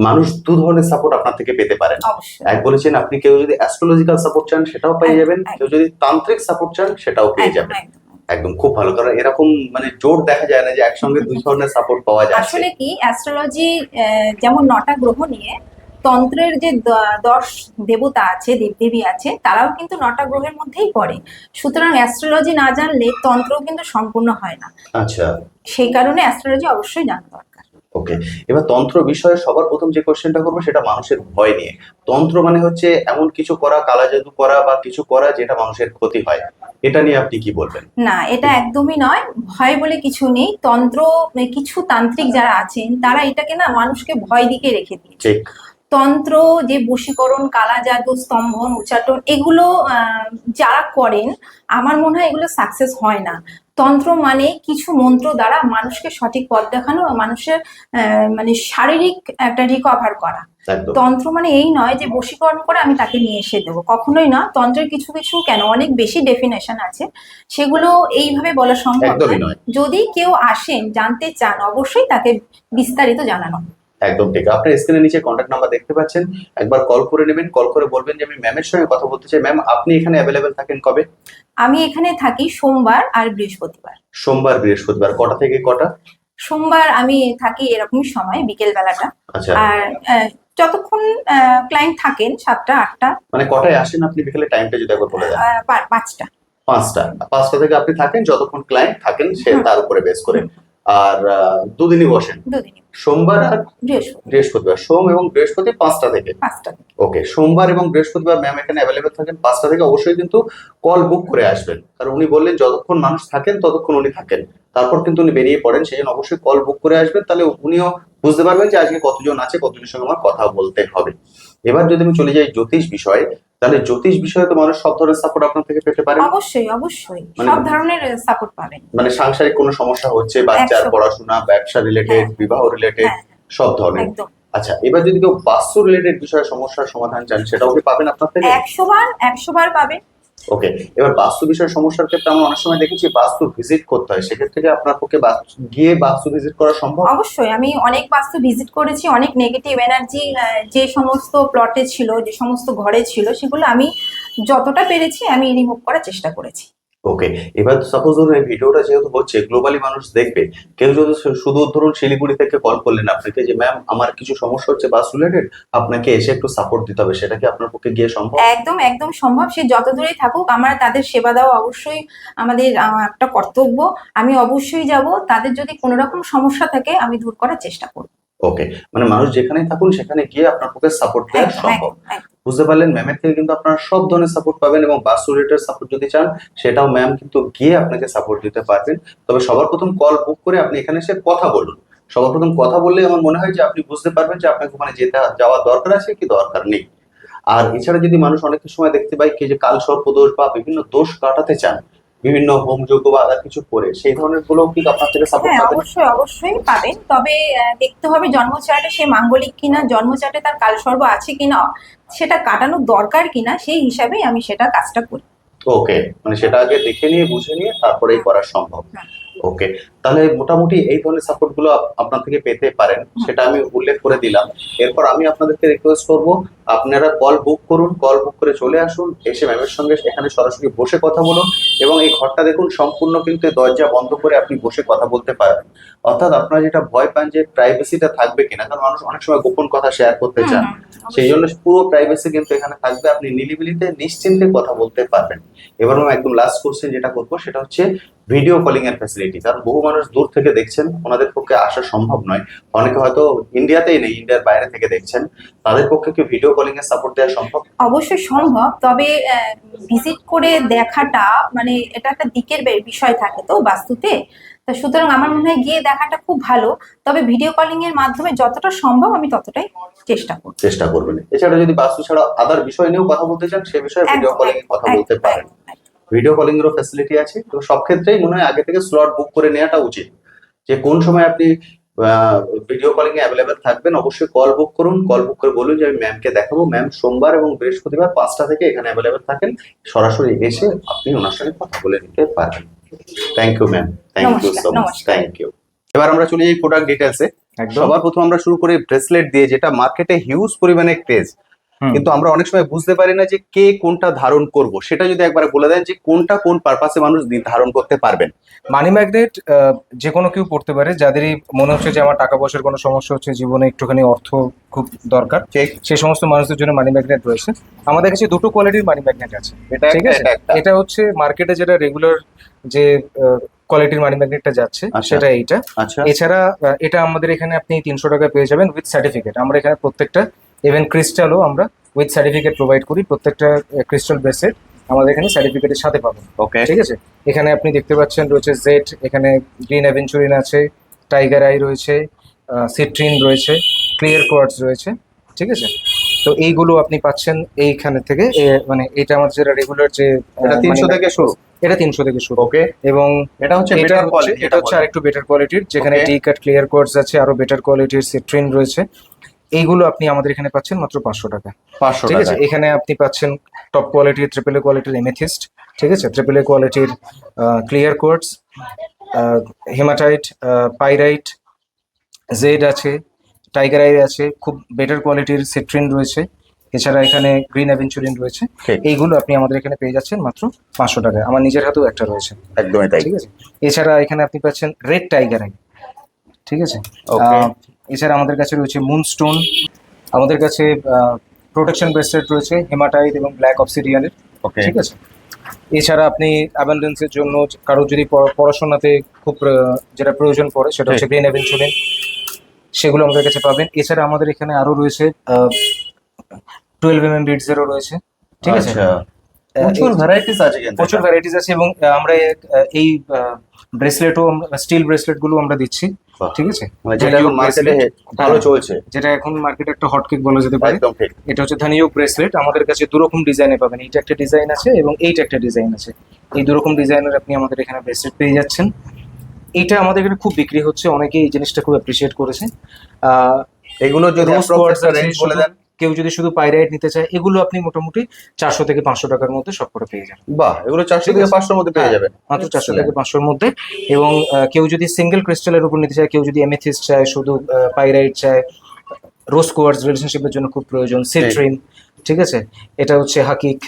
মানুষ দু ধরনের সাপোর্ট আপনার থেকে পেতে পারেন। অবশ্যই। এক বলেছেন আপনি, কেউ যদি অ্যাস্ট্রোলজিক্যাল সাপোর্ট চান সেটাও পেয়ে যাবেন, একদম, কেউ যদি তান্ত্রিক সাপোর্ট চান সেটাও পেয়ে একদম, যাবেন। একদম। একদম খুব ভালো, কারণ এরকম মানে জোর দেখা যায় না যে একসঙ্গে দুই ধরনের সাপোর্ট পাওয়া যাচ্ছে। আসলে কি অ্যাস্ট্রোলজি যেমন 9টা গ্রহ নিয়ে, তন্ত্রের যে 10 দেবতা আছে, দেবদেবী আছে, তারাও কিন্তু 9টা গ্রহের মধ্যেই পড়ে। সুতরাং অ্যাস্ট্রোলজি না জানলে তন্ত্রও কিন্তু সম্পূর্ণ হয় না। আচ্ছা, সেই কারণে অ্যাস্ট্রোলজি অবশ্যই জানা দরকার। ওকে, এবার তন্ত্র বিষয়ে সবার প্রথম যে কোশ্চেনটা করবো, সেটা মানুষের ভয় নিয়ে। তন্ত্র মানে হচ্ছে এমন কিছু করা, কালা জাদু করা বা কিছু করা যেটা মানুষের ক্ষতি হয়, এটা নিয়ে আপনি কি বলবেন? না, এটা একদমই নয়। ভয় বলে কিছু নেই। তন্ত্র কিছু তান্ত্রিক যারা আছেন, তারা এটাকে না মানুষকে ভয় দিকে রেখে দিয়েছে। ঠিক, তন্ত্র যে বশীকরণ, কালা জাদু, স্তম্ভন, উচ্চাটন, এগুলো যারা করেন, আমার মনে হয় এগুলো সাকসেস হয় না। তন্ত্র মানে কিছু মন্ত্র দ্বারা মানুষকে সঠিক পথ দেখানো, মানুষের মানে শারীরিক একটা রিকভার করা। একদম তন্ত্র মানে এই নয় যে বশীকরণ করে আমি তাকে নিয়ে এসে দেবো, কখনোই না। তন্ত্রের কিছু কিছু কেন অনেক বেশি ডেফিনেশন আছে, সেগুলো এইভাবে বলা সম্ভব একদমই নয়। নয়। যদি কেউ আসেন, জানতে চান, অবশ্যই তাকে বিস্তারিত জানানো। একদম ঠিক, আপনার স্ক্রিনের নিচে কন্ট্যাক্ট নাম্বার দেখতে পাচ্ছেন, একবার কল করে নেবেন। কল করে বলবেন যে আমি ম্যামের সঙ্গে কথা বলতে চাই। ম্যাম, আপনি এখানে অ্যাভেলেবেল থাকেন কবে? আমি এখানে থাকি সোমবার আর বৃহস্পতিবার। সোমবার বৃহস্পতিবার কটা থেকে কটা? সোমবার আমি থাকি এরকমই সময়, বিকেল বেলাটা। আচ্ছা, আর যতক্ষণ ক্লায়েন্ট থাকেন, 7টা 8টা, মানে কটায় আসেন আপনি বিকেলে, টাইমটা যদি একবার বলে দেন। 5টা। 5টা থেকে আপনি থাকেন যতক্ষণ ক্লায়েন্ট থাকেন, সে হুম। তার উপরে বেস করে। আর দুদিনই বসেন, দুদিনই, সোমবার আর বৃহস্পতিবার। সোম এবং বৃহস্পতি 5টা থেকে। 5টা থেকে। ওকে, সোমবার এবং বৃহস্পতিবার ম্যাম এখানে অ্যাভেলেবেল থাকেন 5টা থেকে। অবশ্যই কিন্তু কল বুক করে আসবেন, কারণ উনি বললেন যতক্ষণ মানুষ থাকেন ততক্ষণ উনি থাকেন, তারপর কিন্তু উনি বেরিয়ে পড়েন। সেই জন্য অবশ্যই কল বুক করে আসবেন, তাহলে উনিও বুঝতে পারবেন যে আজকে কতজন আছে, কতজনের সঙ্গে আমার কথা বলতে হবে। এবার যদি আমি চলে যাই জ্যোতিষ বিষয়ে, তাহলে জ্যোতিষ বিষয়ে তো মানুষ সব ধরনের সাপোর্ট আপনার থেকে পেতে পারে। অবশ্যই মানে- সব ধরনের সাপোর্ট পাবেন। মানে সাংসারিক কোনো সমস্যা হচ্ছে, বাচ্চার 100 পড়াশোনা, ব্যবসা রিলেটেড, হ্যাঁ। বিবাহ রিলেটেড, হ্যাঁ, সব ধরনের। একদম। আচ্ছা, এবার যদি কেউ বাস্তু রিলেটেড বিষয়ে সমস্যার সমাধান চান, সেটাও কি পাবেন আপনার থেকে? 100 বার পাবেন। ওকে, এবার বাস্তু বিষয়ে সমস্যার ক্ষেত্রে আমরা অনেক সময় দেখেছি বাস্তু ভিজিট করতে হয়, সেক্ষেত্রে কি আপনার পক্ষে গিয়ে বাস্তু ভিজিট করা সম্ভব? অবশ্যই, আমি অনেক বাস্তু ভিজিট করেছি। অনেক নেগেটিভ এনার্জি যে সমস্ত প্লটে ছিল, যে সমস্ত ঘরে ছিল, সেগুলো আমি যতটা পেরেছি আমি রিমুভ করার চেষ্টা করেছি। ওকে, এবার সাপোজ ধরুন এই ভিডিওটা যেহেতু হচ্ছে গ্লোবালি মানুষ দেখবে, কেউ যদি শুধু ধরুন শিলিগুড়ি থেকে কল করলেন আপনাকে যে ম্যাম আমার কিছু সমস্যা হচ্ছে বাস্তু রিলেটেড, আপনাকে এসে একটু সাপোর্ট দিতে হবে, সেটা কি আপনার পক্ষে গিয়ে সম্ভব? একদম একদম সম্ভব। সে যত দূরেই থাকুক, আমরা তাদের সেবা দেওয়া অবশ্যই আমাদের একটা কর্তব্য। আমি অবশ্যই যাব, তাদের যদি কোনো রকম সমস্যা থাকে আমি দূর করার চেষ্টা করব। ওকে, মানে মানুষ যেখানেই থাকুন সেখানে গিয়ে আপনার পক্ষে সাপোর্ট দেওয়া একদম সম্ভব। একদম একদম। বুঝতে পারলেন, ম্যামের থেকে কিন্তু আপনারা সব ধরনের সাপোর্ট পাবেন, এবং বাস্তু রিলেটেড সাপোর্ট যদি চান সেটাও ম্যাম কিন্তু গিয়ে আপনাকে সাপোর্ট দিতে পারবেন। তবে সবার প্রথম কল বুক করে আপনি এখানে এসে কথা বলুন। সবার প্রথম কথা বললে আমার মনে হয় যে আপনি বুঝতে পারবেন যে আপনাকে ওখানে যাওয়ার দরকার আছে কি দরকার নেই। আর এছাড়া যদি মানুষ অনেক সময় দেখতে পাই কি যে কাল সর্পদোষ বা বিভিন্ন দোষ কাটাতে চান, বিভিন্ন হোম যজ্ঞ বা আদার কিছু করে, সেই ধরনের গুলো কি আপনার থেকে সাপোর্ট হ্যাঁ, পাবেন? অবশ্যই অবশ্যই পাবেন। তবে দেখতে হবে জন্ম চার্টে সে মাঙ্গলিক কিনা, জন্ম চার্টে তার কালসর্প আছে কিনা, সেটা কাটানোর দরকার কিনা, সেই হিসাবেই আমি সেটা কাজটা করি। ওকে, মানে সেটা আগে দেখে নিয়ে বুঝে নিয়ে তারপরেই করা সম্ভব। হ্যাঁ। ওকে, তাহলে মোটামুটি এই ধরনের সাপোর্ট গুলো আপনার থেকে পেতে পারেন, সেটা আমি উল্লেখ করে দিলাম। এরপর আমি আপনাদেরকে রিকোয়েস্ট করব, আপনারা কল বুক করুন, কল বুক করে চলে আসুন, এসে ম্যামের সঙ্গে এখানে সরাসরি বসে কথা বলুন। এবং এই ঘরটা দেখুন সম্পূর্ণ কিন্তু দরজা বন্ধ করে আপনি বসে কথা বলতে পারবেন। অর্থাৎ আপনারা যেটা ভয় পান যে প্রাইভেসিটা থাকবে কিনা, কারণ মানুষ অনেক সময় গোপন কথা শেয়ার করতে চান, সেই জন্য পুরো প্রাইভেসি কিন্তু এখানে থাকবে, আপনি নিলিবিলিতে নিশ্চিন্তে কথা বলতে পারবেন। এবার আমি একদম লাস্ট কোশ্চেন যেটা করবো সেটা হচ্ছে ভিডিও কলিং এর ফ্যাসিলিটি। কারণ বহু মানুষ দূর থেকে দেখছেন, ওনাদের পক্ষে আসা সম্ভব নয়, অনেকে হয়তো ইন্ডিয়াতেই নেই, ইন্ডিয়ার বাইরে থেকে দেখছেন, তাদের পক্ষে কি ভিডিও কলিং এর সাপোর্ট দেওয়া সম্ভব? অবশ্যই সম্ভব, তবে ভিজিট করে দেখাটা মানে এটা একটা দিকের বিষয় থাকে তো বাস্তুতে। তা সুতরাং আমার মনে হয় গিয়ে দেখাটা খুব ভালো। তবে ভিডিও কলিং এর মাধ্যমে যতটা সম্ভব আমি ততটাই চেষ্টা করবেন। এছাড়া যদি বাস্তু ছাড়া আদার বিষয় নিয়েও কথা বলতে চান, সে বিষয়ে ভিডিও কলিং এ কথা বলতে পারেন। ভিডিও কলিং এরও ফ্যাসিলিটি আছে। তো সব ক্ষেত্রেই মনে হয় আগে থেকে স্লট বুক করে নেওয়াটা উচিত, যে কোন সময় আপনি ভিডিও কলিং এ অ্যাভেলেবেল থাকবেন। অবশ্যই কল বুক করুন, কল বুক করে বলুন যে আমি ম্যামকে দেখাবো, ম্যাম সোমবার এবং বৃহস্পতিবার 5টা থেকে এখানে অ্যাভেলেবেল থাকেন, সরাসরি এসে আপনি ওনার সঙ্গে কথা বলে নিতে পারবেন। Thank you ma'am, thank you so much, নমস্কার। Thank you. এবার আমরা চলে যাই প্রোডাক্ট ডিটেলসে। একদম। সবার প্রথম আমরা শুরু করি ব্রেসলেট দিয়ে, যেটা মার্কেটে হিউজ পরিমাণে ক্রেজ, কিন্তু আমরা অনেক সময় বুঝতে পারি না যে কে কোনটা ধারণ করব। সেটা যদি একবার বলে দেন যে কোনটা কোন পারপাসে মানুষ ধারণ করতে পারবেন। মানি ম্যাগনেট যে কোনো কেউ পড়তে পারে, যাদেরই মনে হচ্ছে যে আমার টাকা পয়সার কোনো সমস্যা হচ্ছে, জীবনে একটুখানি অর্থ খুব দরকার, সেই সমস্ত মানুষদের জন্য মানি ম্যাগনেট রয়েছে। আমাদের কাছে দুটো কোয়ালিটির মানি ম্যাগনেট আছে, ঠিক আছে? এটা হচ্ছে মার্কেটে যেটা রেগুলার যে কোয়ালিটির মানি ম্যাগনেটটা যাচ্ছে সেটা এইটা। আচ্ছা, এছাড়া এটা আমাদের এখানে আপনি 300 টাকা পেয়ে যাবেন উইথ সার্টিফিকেট। আমরা এখানে প্রত্যেকটা ইভেন ক্রিস্টালও আমরা উইথ সার্টিফিকেট প্রোভাইড করি। প্রত্যেকটা ক্রিস্টাল ব্রেসলেট আমাদের এখানে সার্টিফিকেটের সাথে পাবেন। ওকে, ঠিক আছে? এখানে আপনি দেখতে পাচ্ছেন রয়েছে জেড, এখানে গ্রিন অ্যাভেঞ্চুরিন আছে, টাইগার আই রয়েছে, সিট্রিন রয়েছে, ক্লিয়ার কোয়ার্টজ রয়েছে, ঠিক আছে? তো এইগুলো আপনি পাচ্ছেন এইখানে থেকে। মানে এটা আমাদের যেটা রেগুলার যে এটা 300 থেকে শুরু। এটা 300 থেকে শুরু। ওকে, এবং এটা হচ্ছে বেটার কোয়ালিটি, এটা হচ্ছে আরেকটু বেটার কোয়ালিটির, যেখানে Okay. ডি কাট ক্লিয়ার কোয়ার্টজ আছে, আরো বেটার কোয়ালিটির সিট্রিন রয়েছে। এইগুলো আপনি আমাদের এখানে পাচ্ছেন মাত্র 500 টাকা। 500 ঠিক আছে? টাকা। এখানে আপনি পাচ্ছেন টপ কোয়ালিটির ট্রিপল এ কোয়ালিটির এমেথিস্ট, ঠিক আছে, ট্রিপল এ কোয়ালিটির clear quartz, hematite, pyrite, Z আছে, টাইগার আই আছে, খুব বেটার কোয়ালিটির সিট্রিন রয়েছে। এছাড়া এখানে গ্রিন অ্যাভেঞ্চুরিন রয়েছে। ঠিক। এইগুলো আপনি আমাদের এখানে পেয়ে যাচ্ছেন মাত্র 500 টাকায়। আমার নিজের হাতেও একটা রয়েছে, একদমই তাই। ঠিক আছে? এছাড়া এখানে আপনি পাচ্ছেন রেড টাইগার আই, ঠিক আছে? Okay. এছাড়া আমাদের কাছে রয়েছে মুনস্টোন, আমাদের কাছে প্রোটেকশন ব্রেসলেট রয়েছে হেমাটাইট এবং ব্ল্যাক অবসিডিয়ানের, ওকে, ঠিক আছে? এছাড়া আপনি অ্যাবান্ডেন্সের জন্য কারো যদি পড়াশোনাতে খুব যেটা প্রয়োজন পড়ে সেটা হচ্ছে গ্রেন ইনসুলিন, সেগুলো আমাদের কাছে পাবেন। এছাড়া আমাদের এখানে আরো রয়েছে 12 mm বিডসেরও রয়েছে, ঠিক আছে। আচ্ছা, প্রচুর ভ্যারাইটিস আছে কিন্তু প্রচুর এটা। ভ্যারাইটিস আছে এবং আমরা এই ব্রেসলেটও স্টিল ব্রেসলেট গুলো আমরা দিচ্ছি, বাহ। ঠিক আছে। মানে যেটা এখন মার্কেটে ভালো চলছে। যেটা এখন মার্কেটে একটা হটকেক বলা যেতে পারে, একদম ঠিক। এটা হচ্ছে ধানিয়োগ ব্রেসলেট। আমাদের কাছে দুরকম ডিজাইনে পাবেন, এইটা একটা ডিজাইন আছে এবং এইটা একটা ডিজাইন আছে। এই দুরকম ডিজাইনের আপনি আমাদের এখানে ব্রেসলেট পেয়ে যাচ্ছেন। এইটা আমাদের এখানে খুব বিক্রি হচ্ছে, অনেকে এই জিনিসটা খুব অ্যাপ্রিসিয়েট করেছে। এগুলো যদি Rose quartz আছে, রেঞ্জ বলে দেন। কেউ যদি শুধু পাইরাইট নিতে চায়, এগুলো আপনি মোটামুটি 400 থেকে 500 টাকার মধ্যে সব করে পেয়ে যাবেন। বাহ, এগুলো 400 থেকে 500 মধ্যে পেয়ে যাবেন মাত্র 400 থেকে 500-র মধ্যে। এবং কেউ যদি সিঙ্গেল ক্রিস্টালের উপর নিতে চায়, কেউ যদি এমেথিস্ট চায়, শুধু পাইরাইট চায়, রোজ কোয়ার্টজ রিলেশনশিপের জন্য খুব প্রয়োজন, সিট্রিন, ঠিক আছে, এটা হচ্ছে হাকিক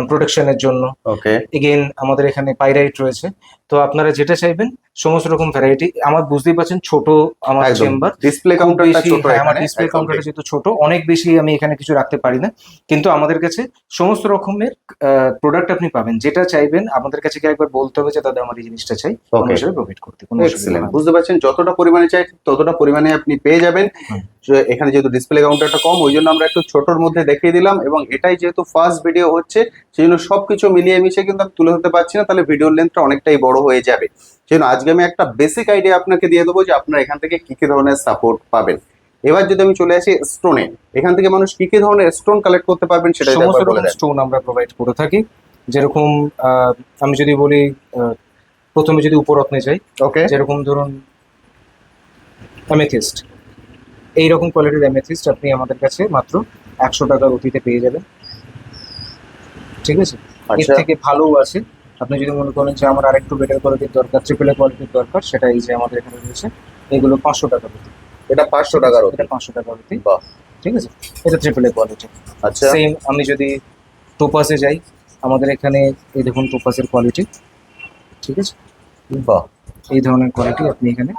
প্রোটেকশনের জন্য। ওকে, এগেইন আমাদের এখানে পাইরাইট রয়েছে। তো আপনারা যেটা চাইবেন সমস্ত রকম ভ্যারাইটি। আমার বুঝতেই পারছেন ছোট আমার একদম চেম্বার, ডিসপ্লে কাউন্টারটা ছোট আমার এখানে, ডিসপ্লে একদম কাউন্টারটা ঠিক। যেহেতু ছোট, অনেক বেশি আমি এখানে কিছু রাখতে পারি না, কিন্তু আমাদের কাছে সমস্ত রকমের প্রোডাক্ট আপনি পাবেন। যেটা চাইবেন আমাদের কাছে কি একবার বলতে হবে যে দাদা আমার এই জিনিসটা চাই, Okay. অনুসারে প্রোভাইড করতে কোনো অসুবিধা এক্সেলেন্ট, হবে না। বুঝতে পারছেন যতটা পরিমাণে চাই ততটা পরিমাণে আপনি পেয়ে যাবেন। হুম। যে এখানে যেহেতু ডিসপ্লে কাউন্টারটা কম, ওই জন্য আমরা একটু ছোটর মধ্যে দেখিয়ে দিলাম, এবং এটাই যেহেতু ফার্স্ট ভিডিও হচ্ছে সেই জন্য সবকিছু মিলিয়ে মিশিয়ে কিন্তু আমি তুলে ধরতে পারছি না, তাহলে ভিডিওর লেন্থটা অনেকটাই বড় হয়ে যাবে। সেই জন্য আজকে আমি একটা বেসিক আইডিয়া আপনাকে দিয়ে দেবো যে আপনারা এখান থেকে কি কি ধরনের সাপোর্ট পাবেন। এবার যদি আমি চলে আসি স্টোনে, এখান থেকে মানুষ কি কি ধরনের স্টোন কালেক্ট করতে পারবেন সেটা যদি সমস্ত একবার বলে রকম দেন। স্টোন আমরা প্রোভাইড করে থাকি। যেরকম আমি যদি বলি, প্রথমে যদি উপরত্নে যাই, ওকে, যেরকম ধরুন অ্যামেথিস্ট, এইরকম কোয়ালিটির অ্যামেথিস্ট আপনি আমাদের কাছে মাত্র 100 টাকার অতিতে পেয়ে যাবেন, ঠিক আছে। এর আচ্ছা, থেকে ভালোও আছে। আপনি যদি মনে করেন যে আমার আরেকটু বেটার কোয়ালিটির দরকার, ট্রিপল এ কোয়ালিটির দরকার, সেটা এই যে আমাদের এখানে রয়েছে, এগুলো 500 টাকার অতি। এটা 500 টাকার এটা 500 টাকার অতি, বাহ, ঠিক আছে। এটা ট্রিপল এ কোয়ালিটি। আচ্ছা, সেম আমি যদি টোপাসে যাই, আমাদের এখানে এই দেখুন টোপাসের কোয়ালিটি, ঠিক আছে। বাহ, এই ধরনের কোয়ালিটি আপনি এখানে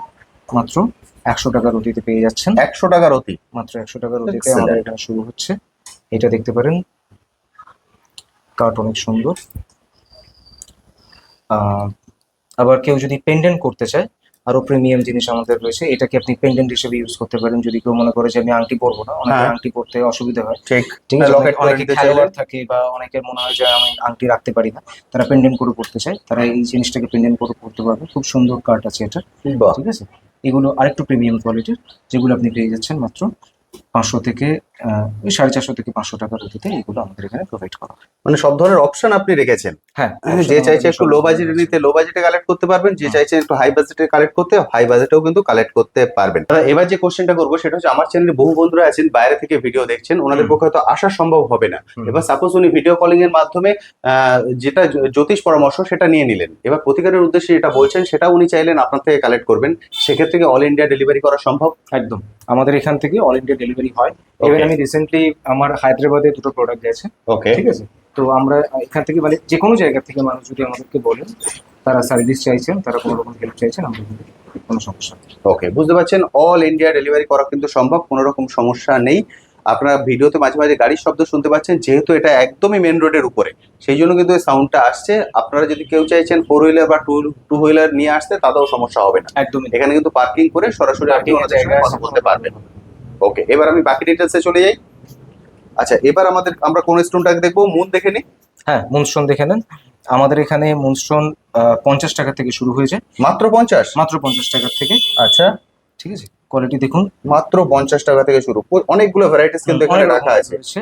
মাত্র 100 টাকার অতিতে পেয়ে যাচ্ছেন। 100 টাকার অতি, মাত্র 100 টাকার অতিতে Excellent. আমাদের এখানে শুরু হচ্ছে। এটা দেখতে পারেন, কাট অনেক সুন্দর। আবার কেউ যদি পেন্ডেন্ট করতে চায়, আরো প্রিমিয়াম জিনিস আমাদের রয়েছে। এটাকে আপনি পেন্ডেন্ট হিসেবে ইউজ করতে পারেন। যদি কেউ মনে করে যে আমি আংটি পরবো না, অনেকের হ্যাঁ। আংটি পরতে অসুবিধা হয়, ঠিক, ঠিক আছে, লকেট করে অনেকে নিতে খেলোয়াড় চাইলে থাকে বা অনেকের মনে হয় যে আমি আংটি রাখতে পারি না, তারা পেন্ডেন্ট করে পড়তে চায়, তারা এই জিনিসটাকে পেন্ডেন্ট করে পড়তে পারবে। খুব সুন্দর কাট আছে এটা, বাহ, ঠিক আছে। এগুলো আরেকটু প্রিমিয়াম কোয়ালিটির, যেগুলো আপনি পেয়ে যাচ্ছেন মাত্র 500 থেকে ওই 450 থেকে 500 টাকার অতিতে। এগুলো আমাদের এখানে প্রোভাইড করা হয়। মানে সব ধরনের অপশন আপনি রেখেছেন। হ্যাঁ, যে চাইছে একটু লো বাজেটে নিতে লো বাজেটে কালেক্ট করতে পারবেন, যে চাইছে একটু হাই বাজেটে কালেক্ট করতে হাই বাজেটেও কিন্তু কালেক্ট করতে পারবেন। এবার যে কোশ্চেনটা করবো সেটা হচ্ছে, আমার চ্যানেলে বহু বন্ধুরা আছেন বাইরে থেকে ভিডিও দেখছেন, ওনাদের পক্ষে হয়তো আসা সম্ভব হবে না। হুম। এবার সাপোজ উনি ভিডিও কলিং এর মাধ্যমে যেটা জ্যোতিষ পরামর্শ সেটা নিয়ে নিলেন, এবার প্রতিকারের উদ্দেশ্যে যেটা বলছেন সেটা উনি চাইলেন আপনার থেকে কালেক্ট করবেন, সেক্ষেত্রে কি অল ইন্ডিয়া ডেলিভারি করা সম্ভব? একদম, আমাদের এখান থেকে অল ইন্ডিয়া ডেলিভারি হয়। এবার আমি রিসেন্টলি আমার হায়দ্রাবাদে দুটো প্রোডাক্ট গেছে, ওকে, ঠিক আছে। তো আমরা এখান থেকে মানে যে কোনো জায়গা থেকে মানুষ যদি আমাদেরকে বলেন তারা সার্ভিস চাইছেন, তারা কোনো রকম হেল্প চাইছেন, আমরা কিন্তু কোনো সমস্যা নেই। ওকে, বুঝতে পারছেন অল ইন্ডিয়া ডেলিভারি করা কিন্তু সম্ভব, কোনো রকম সমস্যা নেই। আপনারা ভিডিওতে মাঝে মাঝে গাড়ির শব্দ শুনতে পাচ্ছেন, যেহেতু এটা একদমই মেন রোডের উপরে, সেই জন্য কিন্তু এই সাউন্ডটা আসছে। আপনারা যদি কেউ চাইছেন 4 হুইলার বা টু হুইলার নিয়ে আসতে, তাতেও সমস্যা হবে না। একদমই এখানে কিন্তু পার্কিং করে সরাসরি আপনি Parking এর ওনাদের সঙ্গে জায়গা কথা আছে। বলতে পারবেন। ওকে, এবার আমি বাকি ডিটেলসে চলে যাই। আচ্ছা, এবার আমরা কোন স্টোনটাকে দেখবো, মুন দেখে নিই। হ্যাঁ, মুনস্টোন দেখে নেন। আমাদের এখানে মুনস্টোন 50 টাকা থেকে শুরু হয়ে যায়, মাত্র 50? মাত্র 50 টাকা থেকে, আচ্ছা, ঠিক আছে। কোয়ালিটি দেখুন, মাত্র 50 টাকা থেকে শুরু, অনেকগুলো ভ্যারাইটিস কিন্তু এখানে অনেক রকম রাখা আছে। রয়েছে,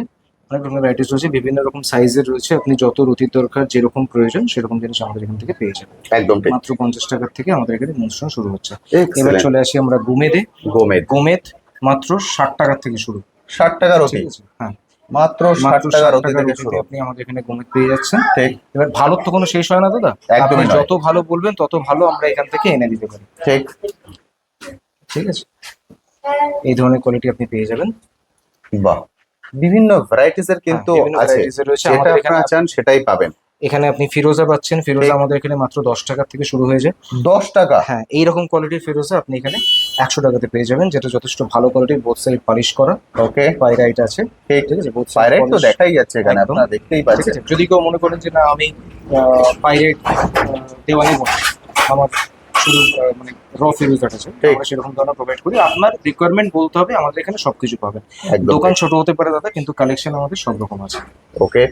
অনেক রকমের ভ্যারাইটিস রয়েছে, বিভিন্ন রকম সাইজের রয়েছে। আপনি যত রুটির দরকার, যেরকম প্রয়োজন সেরকম জিনিস আমাদের এখান থেকে পেয়ে যাবেন। একদম ঠিক, মাত্র 50 টাকার থেকে আমাদের এখানে মুনস্টোন শুরু হচ্ছে। এবার এক্সেলেন্ট। চলে আসি আমরা গোমেদে। গোমেদ গোমেদ মাত্র 60 টাকার থেকে শুরু, 60 টাকার অতি, ঠিক আছে। হ্যাঁ, মাত্র 60 মাত্র টাকার 60 অতি টাকার থেকে অতিতে শুরু। আপনি আমাদের এখানে গোমেদ পেয়ে যাচ্ছেন। ঠিক, এবার ভালোর তো কোনো শেষ হয় না দাদা, একদমই আপনি নয়। যত ভালো বলবেন তত ভালো আমরা এখান থেকে এনে দিতে পারি, ঠিক, ঠিক আছে। এই ধরনের কোয়ালিটি আপনি পেয়ে যাবেন। বাহ, বিভিন্ন ভ্যারাইটিস এর কিন্তু বিভিন্ন আছে, varieties এর রয়েছে যেটা আমাদের এখানে। আপনারা চান সেটাই পাবেন। এখানে আপনি ফিরোজা পাচ্ছেন, ফিরোজা আমাদের এখানে মাত্র 10 টাকা থেকে শুরু হয়ে যায়। 10 টাকা? হ্যাঁ, এইরকম কোয়ালিটির ফিরোজা আপনি এখানে 100 টাকাতে পেয়ে যাবেন, যেটা যথেষ্ট ভালো কোয়ালিটির, বোথ সাইড পলিশ করা, ওকে, পাইরাইট আছে। ঠিক ঠিক আছে, বোথ সাইড পাইরেট তো দেখাই যাচ্ছে এখানে, একদম। আপনারা দেখতেই ঠিক পাচ্ছেন। আছে, যদি কেউ মনে করেন যে না আমি পাইরেট দেওয়া নেব না, আমার শুধু মানে র ফিরোজাটা আছে, ঠিক। আমরা সেরকম ধরনের প্রোভাইড করি। আপনার রিকোয়ারমেন্ট বলতে হবে, আমাদের এখানে সবকিছু পাবেন। একদম দোকান ছোট হতে পারে দাদা, কিন্তু কালেকশন আমাদের সব রকম আছে। ওকে।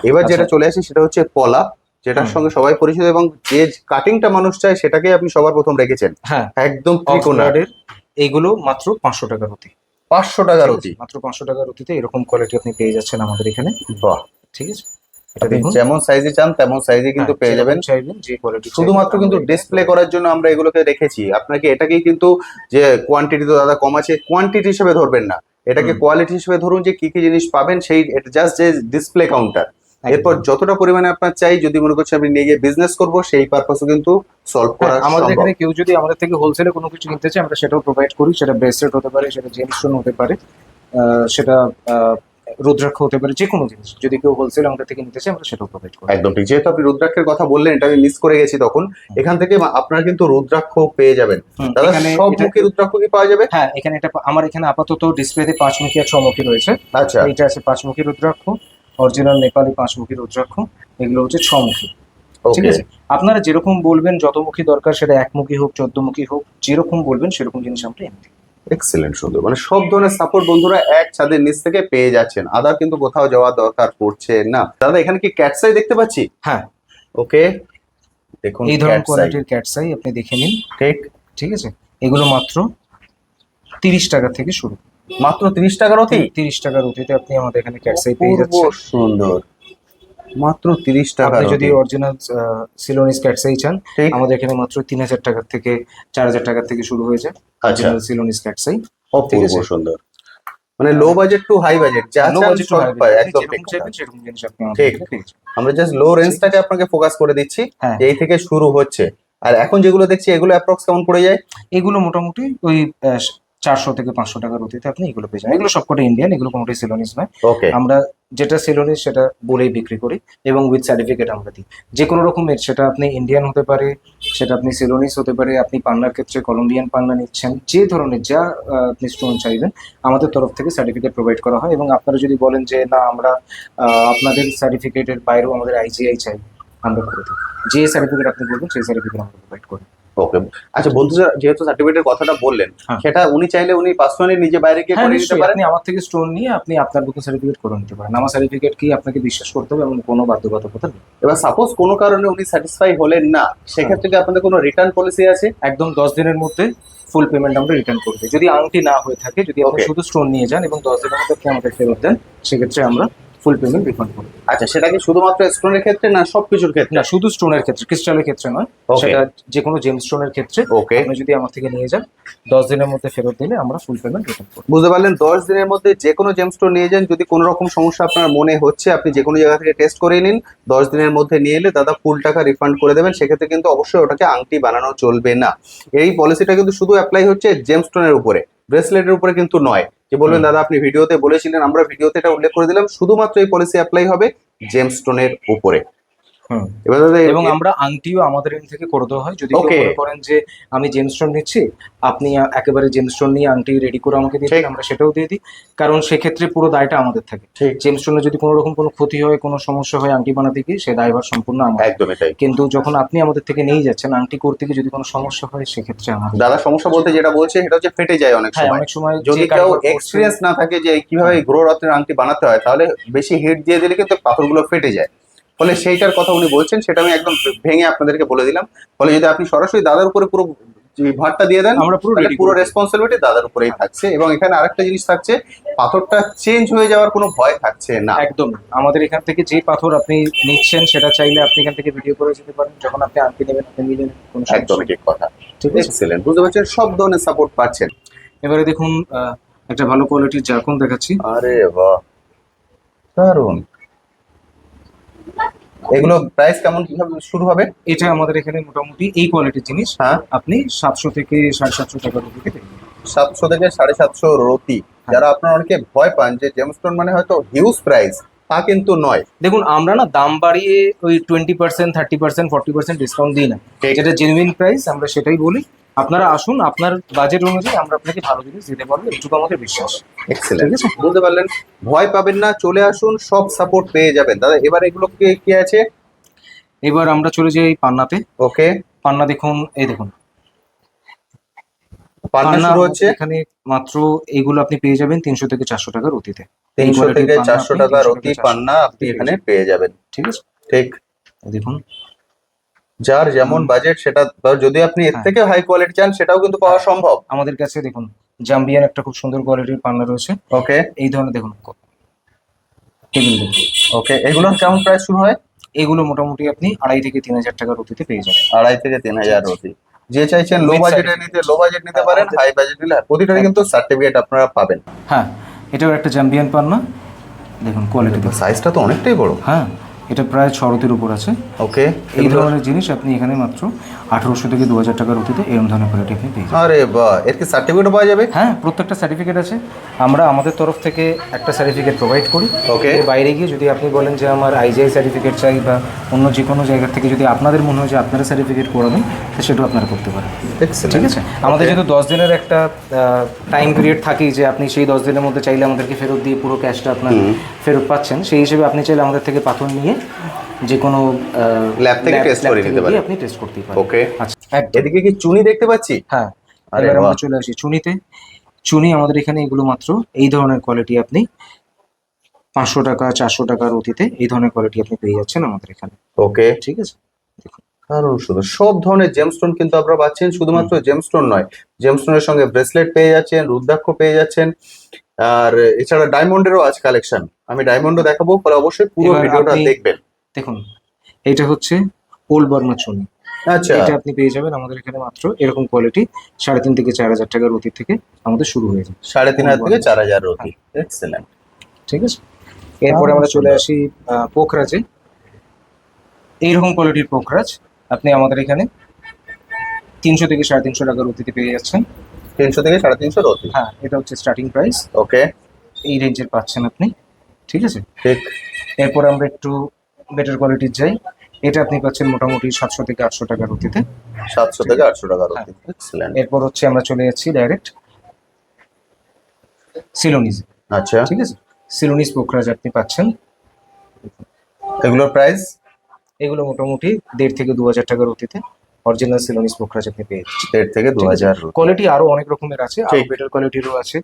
এবার যেটা আচ্ছা। চলে আসে সেটা হচ্ছে পলা, যেটার হুম। সঙ্গে সবাই পরিচিত এবং যে কাটিংটা মানুষ চায় সেটাকে আপনি সবার প্রথম রেখেছেন, হ্যাঁ, একদম অফ ত্রিকোণা। গার্ডের এইগুলো মাত্র 500 টাকার অতি। 500 টাকার অতি? মাত্র 500 টাকার অতিতে এরকম কোয়ালিটি আপনি পেয়ে যাচ্ছেন আমাদের এখানে। বাহ, ঠিক আছে, এটা আপনি দেখুন। যেমন সাইজে চান তেমন সাইজে কিন্তু হ্যাঁ, পেয়ে যেরকম যাবেন। চাইবেন, যে কোয়ালিটি শুধুমাত্র কিন্তু ডিসপ্লে করার জন্য আমরা এগুলোকে রেখেছি, আপনাকে এটাকেই কিন্তু যে কোয়ান্টিটি তো দাদা কম আছে, কোয়ান্টিটি হিসেবে ধরবেন না, এটাকে হুম। কোয়ালিটি হিসেবে ধরুন যে কি কি জিনিস পাবেন, সেই জাস্ট যে ডিসপ্লে কাউন্টার। এরপর যতটা পরিমাণে আপনার চাই, যদি মনে করছেন আপনি নিয়ে গিয়ে বিজনেস করবো, সেই পারপাসও কিন্তু সলভ করা আমাদের সম্ভব। এখানে কেউ যদি আমাদের থেকে হোলসেলে কোনো কিছু কিনতে চায়, আমরা সেটাও প্রোভাইড করি। সেটা ব্রেসলেট হতে পারে, সেটা জেমস্টোন হতে পারে, সেটা রুদ্রাক্ষ হতে পারে, যে কোনো জিনিস যদি কেউ হোলসেল আমাদের থেকে নিতে চায়, আমরা সেটাও প্রোভাইড করি। একদম ঠিক, যেহেতু আপনি রুদ্রাক্ষের কথা বললেন, এটা আমি মিস করে গেছি তখন, এখান থেকে আপনারা কিন্তু রুদ্রাক্ষ পেয়ে যাবেন। হুম, দাদা এখানে সব এটা- মুখী রুদ্রাক্ষ কি পাওয়া যাবে? হ্যাঁ, এখানে এটা আমার এখানে আপাতত ডিসপ্লেতে 5মুখী আর 6মুখী রয়েছে। আচ্ছা, এটা আছে 5মুখী রুদ্রাক্ষ, অরিজিনাল নেপালি 5মুখী রুদ্রাক্ষ। এগুলো হচ্ছে 6মুখী। ঠিক ওকে, আছে, আপনারা যেরকম বলবেন, যতমুখী দরকার, সেটা 1মুখী হোক 14মুখী হোক, যেরকম বলবেন সেরকম জিনিস আমরা এনে দিই। এক্সেলেন্ট, সুন্দর। মানে সব ধরনের সাপোর্ট বন্ধুরা এক ছাদের নিচ থেকে পেয়ে যাচ্ছেন, আদার কিন্তু কোথাও যাওয়ার দরকার পড়ছে না। দাদা এখানে কি ক্যাটসাই দেখতে পাচ্ছি? হ্যাঁ, ওকে, দেখুন এই ধরনের ক্যাটসাই, কোয়ালিটির ক্যাটসাই আপনি দেখে নিন। ঠিক ঠিক আছে, এগুলো মাত্র 30 টাকা থেকে শুরু। মাত্র 30 টাকার অতি? 30 টাকার অতিতে আপনি আমাদের এখানে ক্যাটসাই পেয়ে অপূর্ব যাচ্ছেন। সুন্দর, মাত্র 30 টাকার আপনি যদি অতি, অরিজিনাল সিলোনিস ক্যাটসাই চান, ঠিক। আমাদের এখানে মাত্র 3000 টাকা থেকে 4000 টাকা থেকে শুরু হয়ে যায় আচ্ছা, অরিজিনাল সিলোনিস ক্যাটসাই। অপূর্ব আছে। সুন্দর। মানে low budget to high budget, যা লো চান বাজেট সব পায়, একদম যেরকম ঠিক কথা। চাইবেন সেরকম জিনিস আপনি আমাদের ঠিক। এখানে পেয়ে যাবেন। আমরা জাস্ট লো রেঞ্জটাকে আপনাকে ফোকাস করে দিচ্ছি, হ্যাঁ, যে এই থেকে শুরু হচ্ছে। আর এখন যেগুলো দেখছি এগুলো অ্যাপ্রক্স কেমন পড়ে যায়? এগুলো মোটামুটি ওই 400 থেকে 500 টাকার অতিতে আপনি এগুলো পেয়ে যাবেন। এগুলো সবকটা ইন্ডিয়ান, এগুলো কোনোটাই সিলোনিস নয়। ওকে, আমরা যেটা সিলোনিস সেটা বলেই বিক্রি করি এবং উইথ সার্টিফিকেট আমরা দিই। যে কোনো রকমের, সেটা আপনি ইন্ডিয়ান হতে পারে, সেটা আপনি সিলোনিস হতে পারে, আপনি পান্নার ক্ষেত্রে কলম্বিয়ান পান্না নিচ্ছেন, যে ধরনের যা আপনি স্টোন চাইবেন, আমাদের তরফ থেকে সার্টিফিকেট প্রোভাইড করা হয়। এবং আপনারা যদি বলেন যে না আমরা আপনাদের সার্টিফিকেটের বাইরেও আমাদের আইজিআই চাই, আমরা করে দিই। যে সার্টিফিকেট আপনি বলবেন সেই সার্টিফিকেট আমরা প্রোভাইড করি। ওকে। আচ্ছা বন্ধুরা, যেহেতু সার্টিফিকেটের কথাটা বললেন, হ্যাঁ। সেটা উনি চাইলে উনি পার্সোনালি নিজে বাইরে গিয়ে হ্যাঁ, করে নিতে নিশ্চয়ই, পারেন? আপনি আমার থেকে স্টোন নিয়ে আপনি আপনার বুকিং সার্টিফিকেট করে নিতে পারেন। আমার সার্টিফিকেট কি আপনাকে বিশ্বাস করতে হবে, এমন কোনো বাধ্যবাধকতা নেই। এবার সাপোজ কোনো কারণে উনি স্যাটিসফাই হলেন না, সেক্ষেত্রে কি আপনাদের কোনো রিটার্ন পলিসি আছে? একদম 10 দিনের মধ্যে ফুল পেমেন্ট আমরা রিটার্ন করে দিই। যদি আংটি না হয়ে থাকে, যদি আপনি Okay. শুধু স্টোন নিয়ে যান এবং 10 দিনের মধ্যে আপনি আমাদের ফেরত দেন, সেক্ষেত্রে আমরা ফুল পেমেন্ট রিফান্ড করি। আচ্ছা, সেটা কি শুধুমাত্র স্টোনের ক্ষেত্রে না সবকিছুর ক্ষেত্রে? না, শুধু স্টোনের ক্ষেত্রে, ক্রিস্টালের ক্ষেত্রে নয়, Okay. সেটা যে কোনো জেম স্টোনের ক্ষেত্রে ওকে, আপনি যদি আমার থেকে নিয়ে যান, 10 দিনের মধ্যে ফেরত দিলে আমরা ফুল পেমেন্ট রিটার্ন করি। বুঝতে পারলেন। 10 দিনের মধ্যে যে কোনো জেম স্টোর নিয়ে যান, যদি কোনো রকম সমস্যা আপনার মনে হচ্ছে, আপনি যে কোনো জায়গা থেকে টেস্ট করে নিন, 10 দিনের মধ্যে নিয়ে এলে দাদা ফুল টাকা রিফান্ড করে দেবেন। সেক্ষেত্রে কিন্তু অবশ্যই ওটাকে আংটি বানানো চলবে না। এই পলিসিটা কিন্তু শুধু অ্যাপ্লাই হচ্ছে জেম স্টোনের উপরে, ব্রেসলেটের উপরে কিন্তু নয়। যে বলবেন দাদা আপনি ভিডিওতে বলেছিলেন, আমরা ভিডিওতে এটা উল্লেখ করে দিলাম, শুধুমাত্র এই পলিসি অ্যাপ্লাই হবে জেম স্টোনের উপরে। হুম। এবার দাদা এবং আমরা আংটিও আমাদের এখান থেকে করে দেওয়া হয়। যদি কেউ Okay. মনে করেন যে আমি জেমস্টোন নিচ্ছি, আপনি একেবারে জেমস্টোন নিয়ে আংটি রেডি করে আমাকে দিয়ে দিন, ঠিক। আমরা সেটাও দিয়ে দিই। কারণ সেক্ষেত্রে পুরো দায়টা আমাদের থাকে। ঠিক, জেমস্টোনে যদি কোনো রকম কোনো ক্ষতি হয়, কোনো সমস্যা হয় আংটি বানাতে গিয়ে, সে দায়ভার সম্পূর্ণ আমার। একদমই তাই। কিন্তু যখন আপনি আমাদের থেকে নিয়ে যাচ্ছেন, আংটি করতে গিয়ে যদি কোনো সমস্যা হয়, সেক্ষেত্রে আমাদের। দাদা সমস্যা বলতে যেটা বলছে সেটা হচ্ছে ফেটে যায় অনেক হ্যাঁ, সময়। অনেক সময় যদি যে কেউ কারিগর করছে- এক্সপিরিয়েন্স না থাকে যে কিভাবে গ্রো রত্নের আংটি বানাতে হয়, তাহলে বেশি হিট দিয়ে দিলে কিন্তু পাথরগুলো ফেটে যায়। ফলে সেইটার কথা উনি বলছেন, সেটা আমি একদম ভেঙে আপনাদেরকে বলে দিলাম। ফলে যদি আপনি সরাসরি দাদার উপরে পুরো ভারটা দিয়ে দেন, আমরা পুরো তাহলে ready পুরো করে দিই। রেসপন্সিবিলিটি দাদার উপরেই থাকছে। এবং এখানে আরেকটা জিনিস থাকছে, পাথরটা চেঞ্জ হয়ে যাওয়ার কোনো ভয় থাকছে না। একদম আমাদের এখান থেকে যে পাথর আপনি নিচ্ছেন, সেটা চাইলে আপনি এখান থেকে ভিডিও করে যেতে পারেন। যখন আপনি আংটি নেবেন, আপনি নিয়ে নেবেন, কোনো সমস্যা একদমই নেই। ঠিক কথা। ঠিক আছে। এক্সেলেন্ট, বুঝতে পারছেন, সব ধরনের সাপোর্ট পাচ্ছেন। এবারে দেখুন, একটা ভালো কোয়ালিটির জারকন দেখাচ্ছি। আরে বাহ, দারুণ। এগুলো প্রাইস কেমন কিভাবে শুরু হবে? এটা আমাদের এখানে মোটামুটি এই কোয়ালিটির জিনিস হ্যাঁ, আপনি 700 থেকে 750 টাকার মধ্যে পেয়ে যাবেন। 700 থেকে 750 রতি। যারা আপনারা অনেকে ভয় পান যে জেমস্টোন মানে হয়তো হিউজ প্রাইস, তা কিন্তু নয়। দেখুন আমরা না দাম বাড়িয়ে ওই 20%, 30%, 40% ডিসকাউন্ট দিই না, ঠিক। যেটা জেনুইন প্রাইস আমরা সেটাই বলি। আপনারা আসুন, আপনার বাজেট অনুযায়ী আমরা আপনাকে ভালো জিনিস দিতে পারবো, এটুকু আমাদের বিশ্বাস। এক্সেলেন্ট, ঠিক আছে। বুঝতে পারলেন? ভয় পাবেন না, চলে আসুন, সব সাপোর্ট পেয়ে যাবেন। দাদা এবার এগুলো কি আছে? এবার আমরা চলে যাই পান্নাতে। ওকে, পান্না দেখুন, এই দেখুন পান্না শুরু হচ্ছে এখানে মাত্র এইগুলো আপনি পেয়ে যাবেন 300 থেকে 400 টাকার অতিতে। 300 থেকে 400 টাকার 300 অতি থেকে 400 পান্না আপনি এখানে পেয়ে যাবেন। ঠিক আছে, ঠিক, দেখুন যার যেমন বাজেট সেটা, বা যদি আপনি এর হ্যাঁ। থেকে হাই কোয়ালিটি চান সেটাও কিন্তু পাওয়া সম্ভব। আমাদের কাছে দেখুন জাম্বিয়ান একটা খুব সুন্দর কোয়ালিটির পান্না রয়েছে। ওকে, এই ধরনের দেখুন টেবিল দেখুন, ওকে, এগুলোর কেমন প্রাইস শুরু হয়? এগুলো মোটামুটি আপনি 2.5 থেকে 3,000 টাকার অতিতে পেয়ে যাবেন। 2.5 থেকে 3,000 অতি। যে চাইছেন লো Mid বাজেটে size। নিতে, লো বাজেট নিতে পারেন, হাই বাজেট নিলে প্রতিটারই কিন্তু সার্টিফিকেট আপনারা পাবেন। হ্যাঁ, এটাও একটা জাম্বিয়ান পান্না, দেখুন কোয়ালিটি দেখুন। সাইজটা তো অনেকটাই বড়। হ্যাঁ, এটা প্রায় 6 রতির উপর আছে। ওকে, এই ধরনের জিনিস আপনি এখানে মাত্র 1800 থেকে 2000 টাকার অতিতে এরকম ধরনের কোয়ালিটি আপনি পেয়ে যাবেন। আরে বাহ, এর কি সার্টিফিকেটও পাওয়া যাবে? হ্যাঁ, প্রত্যেকটা সার্টিফিকেট আছে। আমরা আমাদের তরফ থেকে একটা সার্টিফিকেট প্রোভাইড করি। Okay. এর বাইরে গিয়ে যদি আপনি বলেন যে আমার আইজিআই সার্টিফিকেট চাই বা অন্য যে কোনো জায়গা থেকে যদি আপনাদের মনে হয় যে আপনারা সার্টিফিকেট করাবেন, তো সেটাও আপনারা করতে পারেন। Excellent. ঠিক আছে, আমাদের যেহেতু 10 দিনের একটা টাইম পিরিয়ড থাকেই, যে আপনি সেই 10 দিনের মধ্যে চাইলে আমাদেরকে ফেরত দিয়ে পুরো ক্যাশটা আপনার ফেরত পাচ্ছেন, সেই হিসেবে আপনি চাইলে আমাদের থেকে পাথর নিয়ে যে কোনো ল্যাব থেকে টেস্ট করে নিতে পারেন। আপনি টেস্ট করতে পারেন। ওকে, আচ্ছা, একদম। এদিকে কি চুনি দেখতে পাচ্ছি? হ্যাঁ, আরে এবার আমরা বাহ। চলে আসি চুনিতে। চুনি আমাদের এখানে এগুলো মাত্র এই ধরনের কোয়ালিটি আপনি 500 টাকা 400 টাকার অতিতে এই ধরনের কোয়ালিটি আপনি পেয়ে যাচ্ছেন আমাদের এখানে। ওকে, ঠিক আছে, কারণ শুধু সব ধরনের জেমস্টোন কিন্তু আপনারা পাচ্ছেন। শুধুমাত্র জেমস্টোন নয়, জেমস্টোনের সঙ্গে ব্রেসলেট পেয়ে যাচ্ছেন, রুদ্রাক্ষ পেয়ে যাচ্ছেন, আর এছাড়া ডায়মন্ডেরও আছে কালেকশন। আমি ডায়মন্ডও দেখাবো, ফলে অবশ্যই পুরো এবার ভিডিওটা আপনি- দেখবেন। দেখুন এটা হচ্ছে ওল্ড বার্মা চুনি। আচ্ছা, এটা আপনি পেয়ে যাবেন আমাদের এখানে মাত্র এরকম কোয়ালিটি 3.5 থেকে 4,000 টাকার অতি থেকে আমাদের শুরু হয়ে যায়। 3,500 থেকে 4,000 অতি। এক্সেলেন্ট। ঠিক আছে, এরপরে আমরা চলে আসি পোখরাজে। এইরকম কোয়ালিটির পোখরাজ আপনি আমাদের এখানে 300 থেকে 350 টাকার অতিতে পেয়ে যাচ্ছেন। 300 থেকে 350 অতি। হ্যাঁ, এটা হচ্ছে স্টার্টিং প্রাইস, ওকে, এই রেঞ্জের পাচ্ছেন আপনি। ঠিক আছে, ঠিক, এরপরে আমরা একটু বেটার কোয়ালিটির যাই। এটা আপনি পাচ্ছেন মোটামুটি 700 থেকে 800 টাকার অতিতে। 700 থেকে 800 টাকার অতি। এক্সেলেন্ট। এরপর হচ্ছে আমরা চলে যাচ্ছি ডাইরেক্ট সিলোনিজ। আচ্ছা, ঠিক আছে, সিলোনিজ পোখরাজ আপনি পাচ্ছেন। এগুলোর প্রাইস? এগুলো মোটামুটি 1.5 থেকে 2,000 টাকার অতিতে অরিজিনাল সিলোনিজ পোখরাজ আপনি পেয়ে যাচ্ছেন। 1.5 থেকে 2,000 অতি। কোয়ালিটি আরো অনেক রকমের আছে, আরো ঠিক। বেটার কোয়ালিটিরও আছে।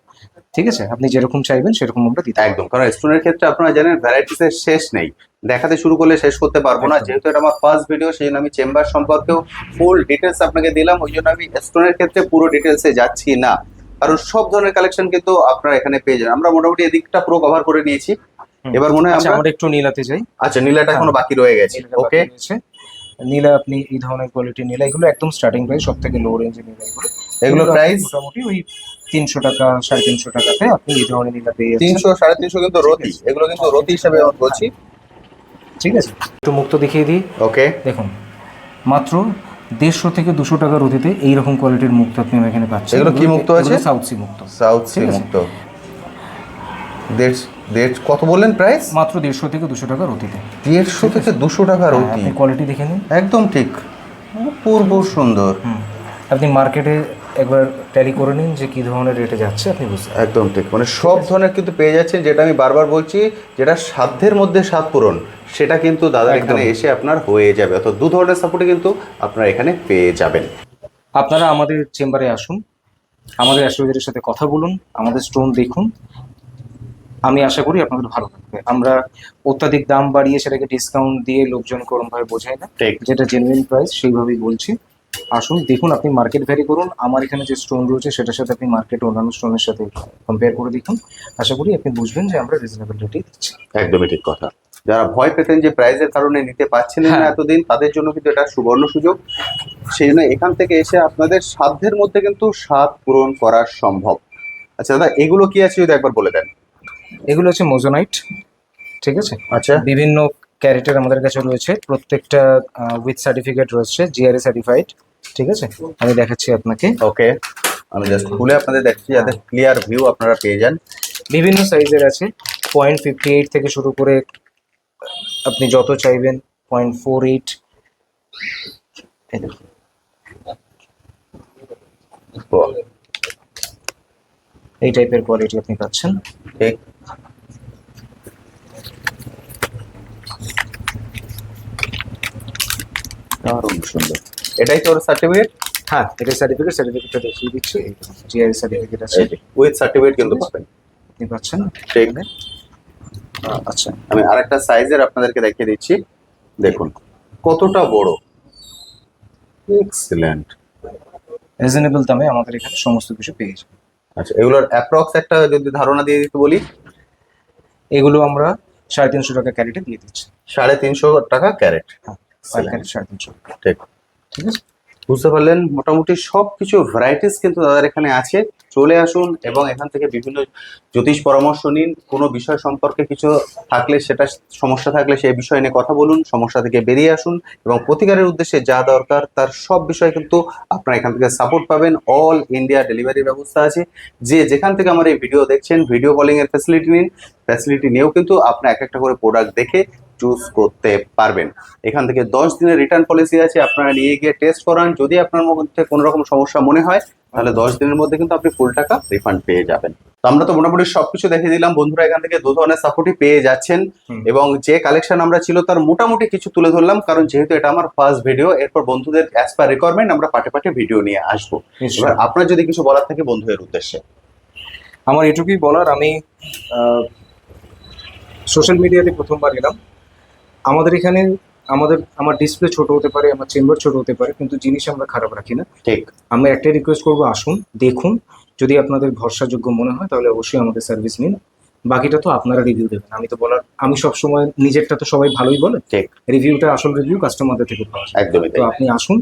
ঠিক আছে, আপনি যেরকম চাইবেন সেরকম আমরা দিতে পারবো। একদম, কারণ স্টোনের ক্ষেত্রে আপনারা জানেন ভ্যারাইটিসের শেষ নেই, দেখাতে শুরু করলে শেষ করতে পারবো না। একদম। যেহেতু এটা আমার ফার্স্ট ভিডিও, সেই জন্য আমি চেম্বার সম্পর্কেও ফুল ডিটেলস আপনাকে দিলাম। ওই জন্য আমি স্টোনের ক্ষেত্রে পুরো ডিটেলসে যাচ্ছি না, কারণ সব ধরনের কালেকশন কিন্তু আপনারা এখানে পেয়ে যাবেন। আমরা মোটামুটি এদিকটা পুরো কভার করে নিয়েছি। এবার মনে হয় আচ্ছা, আমরা আমরা একটু নীলাতে যাই। আচ্ছা, নীলাটা এখনো হ্যাঁ। বাকি রয়ে গেছে। নীলাটা বাকি ওকে, রয়েছে। নীলা আপনি এই ধরনের কোয়ালিটি নীলা, এগুলো একদম স্টার্টিং প্রাইস, সব থেকে লো রেঞ্জের নীলা এগুলো। এগুলো আপনি প্রাইস মোটামুটি ওই 300 টাকা 350 টাকাতে আপনি এই ধরনের নীলা পেয়ে যাচ্ছেন। 300 350 কিন্তু রতি, এগুলো কিন্তু রতি হিসাবে আমি বলছি। ঠিক আছে, একটু মুক্ত দেখিয়ে দিই। ওকে, দেখুন মাত্র 150 থেকে 200 টাকার অতিতে এইরকম কোয়ালিটির মুক্ত আপনি এখানে পাচ্ছেন। এগুলো কি মুক্ত আছে? সাউথ সি মুক্ত। সাউথ সি ঠিক আছে। মুক্ত। কত বললেন প্রাইস? মাত্র 150 থেকে 200 টাকার অতিতে। 150 থেকে 200 টাকার হ্যাঁ, অতি। আপনি কোয়ালিটি দেখে নিন। একদম ঠিক, অপূর্ব সুন্দর। আপনি মার্কেটে একবার ট্যালি করে নিন যে কি ধরনের রেটে যাচ্ছে, আপনি বুঝতে পারবেন। একদম ঠিক, মানে সব ধরনের কিন্তু পেয়ে যাচ্ছেন। যেটা আমি বারবার বলছি, যেটা সাধ্যের মধ্যে স্বাদ পূরণ, সেটা কিন্তু দাদার এখানে এসে আপনার হয়ে যাবে। অত দু ধরনের সাপোর্টে কিন্তু আপনারা এখানে পেয়ে যাবেন। আপনারা আমাদের চেম্বারে আসুন, আমাদের অ্যাস্ট্রোলজারের সাথে কথা বলুন, আমাদের স্টোন দেখুন। আমি আশা করি আপনাদের ভালো লাগবে। আমরা অত্যাধিক দাম বাড়িয়ে সেটাকে ডিসকাউন্ট দিয়ে লোকজনকে ওরমভাবে বোঝাই না, ঠিক। যেটা জেনুইন প্রাইস সেইভাবেই বলছি। আসুন দেখুন, আপনি মার্কেট ভ্যারি করুন। আমার এখানে যে স্টোন রয়েছে সেটার সাথে আপনি মার্কেটে অন্যান্য স্টোনের সাথে কম্পেয়ার করে দেখুন। আশা করি আপনি বুঝবেন যে আমরা রিজনেবল রেটেই দিচ্ছি। একদমই ঠিক কথা। যারা ভয় পেতেন যে প্রাইজের কারণে নিতে পারছিলেন না হ্যাঁ। এতদিন, তাদের জন্য কিন্তু এটা সুবর্ণ সুযোগ। সেই জন্য এখান থেকে এসে আপনাদের সাধ্যের মধ্যে কিন্তু স্বাদ পূরণ করা সম্ভব। আচ্ছা দাদা, এগুলো কি আছে যদি একবার বলে দেন। এগুলো হচ্ছে মোজোনাইট। ঠিক আছে, আচ্ছা, বিভিন্ন ক্যারেটের আমাদের কাছে রয়েছে, প্রত্যেকটা উইথ সার্টিফিকেট রয়েছে, জিআরএ সার্টিফাইড। ঠিক আছে, আমি দেখাচ্ছি আপনাকে। ওকে, আমি জাস্ট খুলে আপনাদের দেখছি যাতে ক্লিয়ার ভিউ আপনারা পেয়ে যান। বিভিন্ন সাইজের আছে, 0.58 থেকে শুরু করে আপনি যত চাইবেন 0.48, এই দেখুন। এই টাইপের কোয়ালিটি আপনি পাচ্ছেন। ঠিক। দারুণ সুন্দর। এটাই তোর সার্টিফিকেট? হ্যাঁ, এটা সার্টিফিকেটটা দেখিয়ে দিচ্ছি। জিআই সার্টিফিকেট আছে, উইথ সার্টিফিকেট কিন্তু পাবেন, আপনি পাচ্ছেন। ঠিক। আচ্ছা, আমি আরেকটা সাইজের আপনাদেরকে দেখিয়ে দিচ্ছি, দেখুন কতটা বড়। এক্সিলেন্ট। রিজনেবল দামে আমাদের এখানে সমস্ত কিছু পেয়ে যাবেন। আচ্ছা, এগুলোর অ্যাপ্রক্স একটা যদি ধারণা দিয়ে দিতে বলি? এগুলো আমরা 350 টাকা ক্যারেটে দিয়ে দিচ্ছি। 350 টাকা ক্যারেট। হ্যাঁ, পার ক্যারেট 350। ঠিক। ঠিক আছে, বুঝতে পারলেন, মোটামুটি সব কিছু ভ্যারাইটিস কিন্তু তাদের এখানে আছে। চলে আসুন এবং এখান থেকে বিভিন্ন জ্যোতিষ পরামর্শ নিন। কোনো বিষয় সম্পর্কে কিছু থাকলে, সেটা সমস্যা থাকলে সেই বিষয় নিয়ে কথা বলুন, সমস্যা থেকে বেরিয়ে আসুন এবং প্রতিকারের উদ্দেশ্যে যা দরকার তার সব বিষয় কিন্তু আপনারা এখান থেকে সাপোর্ট পাবেন। অল ইন্ডিয়া ডেলিভারি ব্যবস্থা আছে। যে যেখান থেকে আমার এই ভিডিও দেখছেন, ভিডিও কলিং এর ফ্যাসিলিটি নিন। ফ্যাসিলিটি নিয়েও কিন্তু আপনারা এক একটা করে প্রোডাক্ট দেখে চুজ করতে পারবেন। এখান থেকে 10 দিনের রিটার্ন পলিসি আছে, আপনারা নিয়ে গিয়ে টেস্ট করান। যদি আপনার মধ্যে কোনো রকম সমস্যা মনে হয় তাহলে 10 দিনের মধ্যে কিন্তু আপনি ফুল টাকা রিফান্ড পেয়ে যাবেন। তো আমরা তো মোটামুটি সবকিছু দেখে দিলাম। বন্ধুরা এখান থেকে দু ধরনের সাপোর্টই পেয়ে যাচ্ছেন এবং যে কালেকশন আমরা ছিল তার মোটামুটি কিছু তুলে ধরলাম, কারণ যেহেতু এটা আমার ফার্স্ট ভিডিও। এরপর বন্ধুদের অ্যাজ পার রিকোয়ারমেন্ট আমরা পার্টে পার্টে ভিডিও নিয়ে আসবো। এবার আপনার যদি কিছু বলার থাকে বন্ধুদের উদ্দেশ্যে। আমার এটুকুই বলার, আমি সোশ্যাল মিডিয়াতে প্রথমবার এলাম। আমাদের এখানে আমার ডিসপ্লে ছোট হতে পারে, আমার চেম্বার ছোট হতে পারে, কিন্তু জিনিস আমরা খারাপ রাখি না। ঠিক। আমি একটাই রিকোয়েস্ট করবো, আসুন, দেখুন। যদি আপনাদের ভরসাযোগ্য মনে হয় তাহলে অবশ্যই আমাদের সার্ভিস নিন। বাকিটা তো আপনারা রিভিউ দেবেন। আমি সবসময় নিজেরটা তো সবাই ভালোই বলে, ঠিক। রিভিউটা, আসল রিভিউ কাস্টমারদের থেকে পাওয়া যায়। একদমই তো তাই। আপনি আসুন,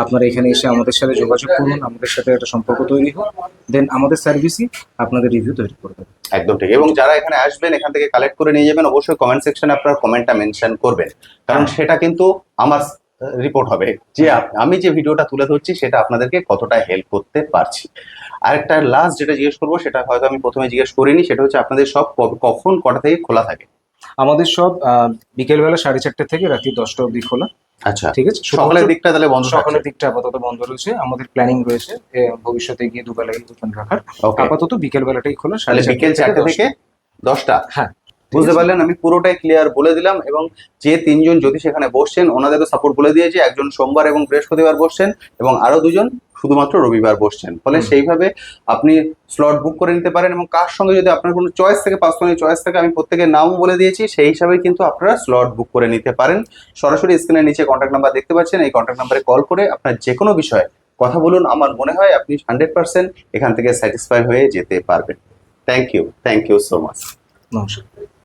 আপনারা এখানে এসে আমাদের সাথে যোগাযোগ করুন, আমাদের সাথে একটা সম্পর্ক তৈরি হোক, দেন আমাদের সার্ভিসই আপনাদের রিভিউ তৈরি করবে। একদম ঠিক। এবং যারা এখানে আসবেন, এখান থেকে কালেক্ট করে নিয়ে যাবেন, অবশ্যই কমেন্ট সেকশনে আপনার কমেন্টটা মেনশন করবেন, কারণ সেটা কিন্তু আমার রিপোর্ট হবে যে আমি যে ভিডিওটা তুলে ধরছি সেটা আপনাদেরকে কতটা হেল্প করতে পারছি। আরেকটা লাস্ট যেটা জিজ্ঞেস করবো, সেটা হয়তো আমি প্রথমে জিজ্ঞেস করিনি, সেটা হচ্ছে আপনাদের সব কখন কটা থেকে খোলা থাকে? আমাদের সব বিকেলবেলা 4:30 থেকে রাত্রি 10টা অবধি খোলা। আচ্ছা, ঠিক আছে, সকালের দিকটা তাহলে বন্ধ থাকছে? সকালের দিকটা আপাতত বন্ধ রয়েছে। আমাদের প্ল্যানিং রয়েছে ভবিষ্যতে গিয়ে দুবেলাই দোকান রাখার। Okay. আপাতত বিকেল বেলাটাই খোলা, তাহলে বিকেল 4টে থেকে 10টা। হ্যাঁ, বুঝতে পারলেন, আমি পুরোটাই ক্লিয়ার বলে দিলাম। এবং যে 3জন জ্যোতিষ সেখানে বসছেন ওনাদেরও সাপোর্ট বলে দিয়েছি। একজন সোমবার এবং বৃহস্পতিবার বসছেন এবং আরো 2জন শুধুমাত্র রবিবার বসছেন। ফলে সেইভাবে আপনি স্লট বুক করে নিতে পারেন এবং কার সঙ্গে যদি আপনার কোনো চয়েস থেকে, পার্সোনালি চয়েস থেকে, আমি প্রত্যেকের নামও বলে দিয়েছি, সেই হিসাবে কিন্তু আপনারা স্লট বুক করে নিতে পারেন। সরাসরি স্ক্রিনের নিচে কন্ট্যাক্ট নাম্বার দেখতে পাচ্ছেন, এই কন্ট্যাক্ট নাম্বারে কল করে আপনার যে কোনো বিষয়ে কথা বলুন। আমার মনে হয় আপনি 100% এখান থেকে স্যাটিসফাই হয়ে যেতে পারবেন। Thank you so much. নমস্কার।